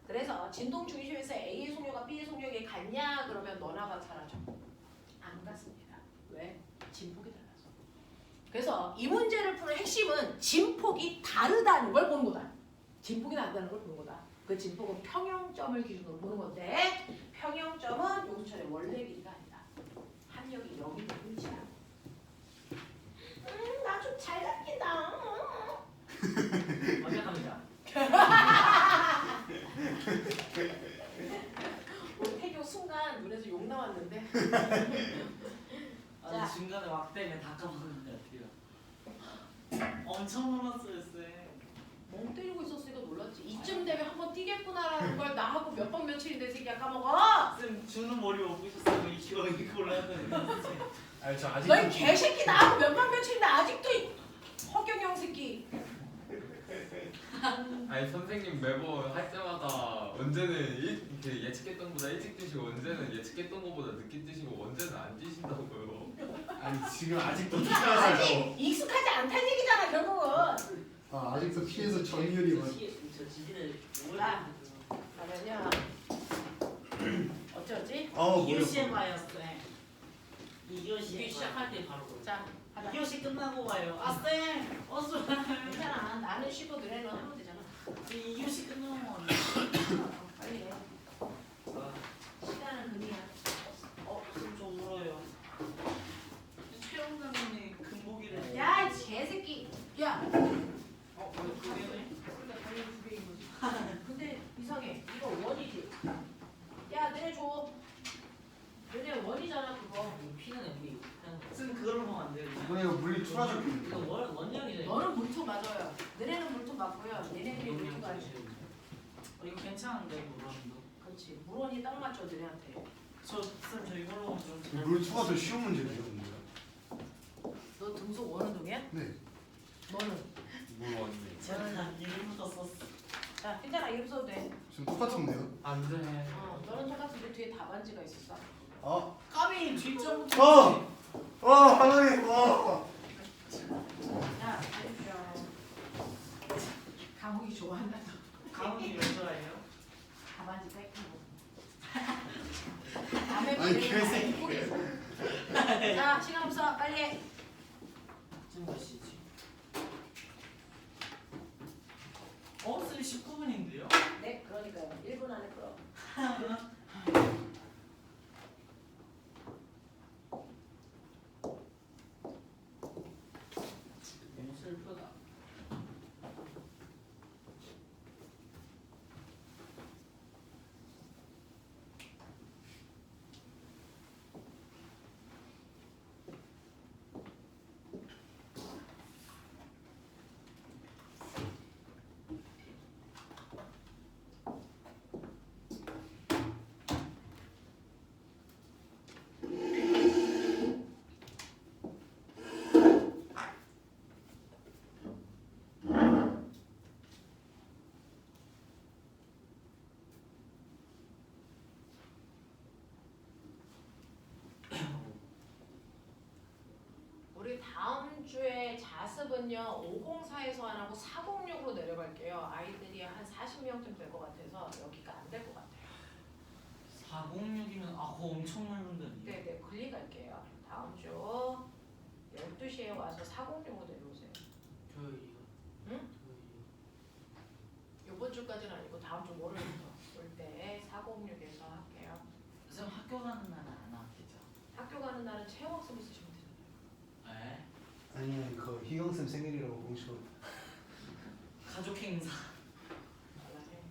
그래서 진동 중심에서 A의 속력과 B의 속력이 같냐? 그러면 너나 마찬가지죠. 안 같습니다. 왜? 진폭이 달라서. 그래서 이 문제를 푸는 핵심은 진폭이 다르다는 걸 보는 거다. 진폭이 다르다는 걸 보는 거다. 그 진폭은 평형점을 기준으로 보는 건데 평형점은 용수철의 원래 길이가 아니다. 합력이 여기 있는 위치야. 나 좀 잘 잡힌다. 완벽합니다. 우리 태교 순간 눈에서 욕 나왔는데. 자. 아니 중간에 왁 때문에 다 까먹었는데 어떡해요. 엄청 놀랐어요 쌤. 멍 때리고 있었으니까 놀랐지. 이쯤 되면 한번 뛰겠구나라는 걸 나하고 몇 번 며칠인데 새끼야 까먹어. 쌤 주는 머리 못 보셨어요. 이거 올라왔는데 아니 저 아직 너희 개새끼 나하고 몇 번 며칠인데 아직도 이 허경영 새끼. 아니 선생님 매번 할 때마다 언제는 이렇게 예측했던 것보다 일찍 뛰시고 언제는 예측했던 것보다 늦게 뛰시고 언제는 안 뛰신다고요. 아니 지금 아직도 아직 피하세요. 익숙하지 않다는 얘기잖아 결국은. 아 아직도 피해서 정렬이 많. 저 지지를 자, 그러면요. 어쩌지? 이교 시에 봐요 쌤. 2교시 시작할 때 바로 자, 하자. 2교시 끝나고 봐요. 아 쌤! 어서 괜찮아. 나는 쉬고 너네는 하면 되잖아. 이 2교시 끝나면 안 돼. 빨리 해. 아, 시간은 금이야. 좀 울어요. 최영 선생님 금복이래. 야, 이 개새끼. 야. 왜 그게네? 그러니까 당연히 두 개인 거지. 근데 이상해. 이거 원이지. 야, 너네 줘. 너네 원이잖아 그거. 피는 우리 그냥 쓴 그걸로 하면 안 돼요. 이번에 이거 물리 투하적 이거 원형이래. 너는 물토 맞아요. 너네는 물토 맞고요. 얘네들이 물토가 아니지. 이거 괜찮은데 물론도. 그렇지. 물원이 딱 맞죠 너네한테. 저 이걸로 좀. 물 투가 더 쉬운 문제죠 근데. 너 등속 원운동이야? 네. 너는? 뭘 언니? 제가 이름부터 썼어. 자, 괜찮아. 이름 써도 돼. 지금 똑같은데요? 안돼. 너는 똑같은데 뒤에 답안지가 있었어. 아. 까비 뒷점부터. 하나님. 야, 알려줘. 감옥이 좋아한다. 가문이 몇 살이에요? 답안지 뺏기고. 남의 아니, 미래를 개새끼. 다 이쁘게. 자, 시간 없어. 빨리 해. 지금 몇 시지? 쌤 19분인데요? 네, 그러니까요. 1분 안에 끌어. 너무 슬프다. 우리 다음 주에 자습은요 504에서 안 하고 406으로 내려갈게요. 아이들이 한 40명쯤 될 것 같아서 여기가 안 될 것 같아요. 406이면 그거 엄청 넓은데. 네네, 글리 갈게요. 다음 주 12시에 와서 406으로 내려오세요. 교육이요. 응? 이번 주까지는 아니고 다음 주 월요일부터 올 때 406에서 할게요. 쌤 학교 가는 날은 안 왔겠죠? 학교 가는 날은 체험학습 있으시면 되잖아요. 네. 아니 그 희경쌤 생일이라고 공식. 가족 행사. 알아요.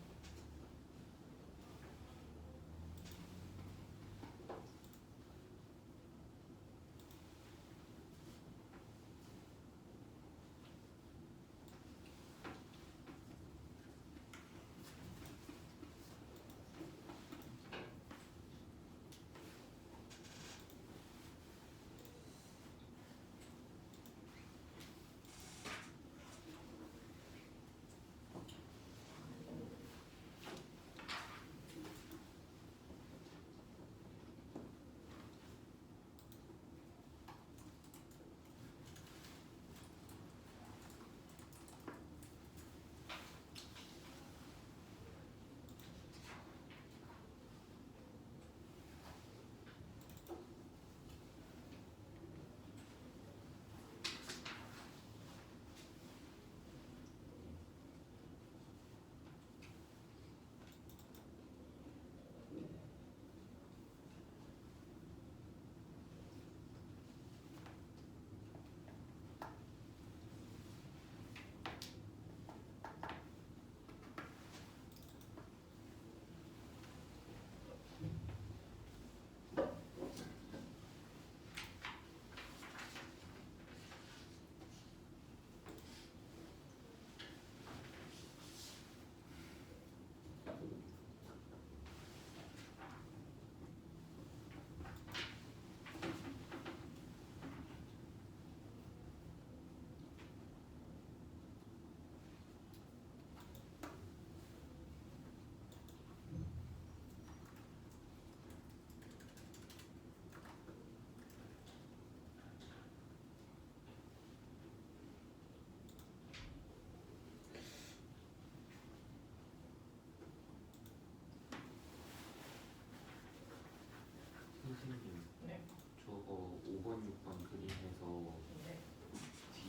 선생님. 네. 저거 5번 6번 그림에서 네.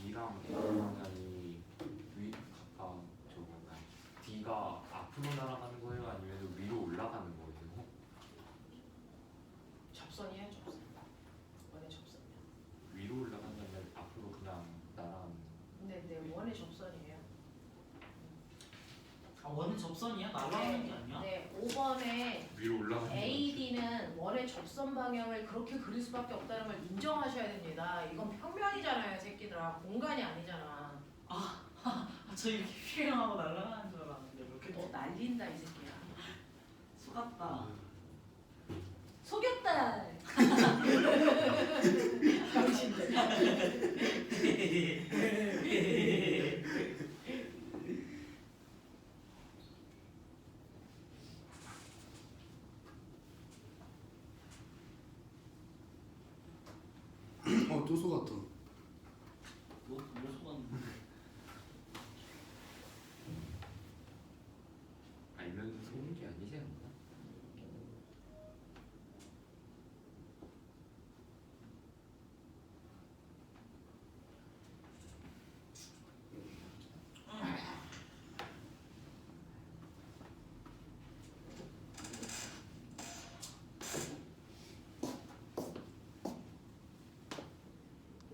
D랑 A 방향이 위 가까운 저건가요? 접선이야? 날아가는 게 아니야? 네, 5번에 위로 올라가는 AD는 원의 접선 방향을 그렇게 그릴 수밖에 없다는 걸 인정하셔야 됩니다. 이건 평면이잖아요, 새끼들아. 공간이 아니잖아. 저 이렇게 휘행하고 날아가는 줄 알았는데 왜 이렇게 너 날린다 이 새끼야. 속았다. 속였다. 당신들. 또 속았다. 뭐 속았는데?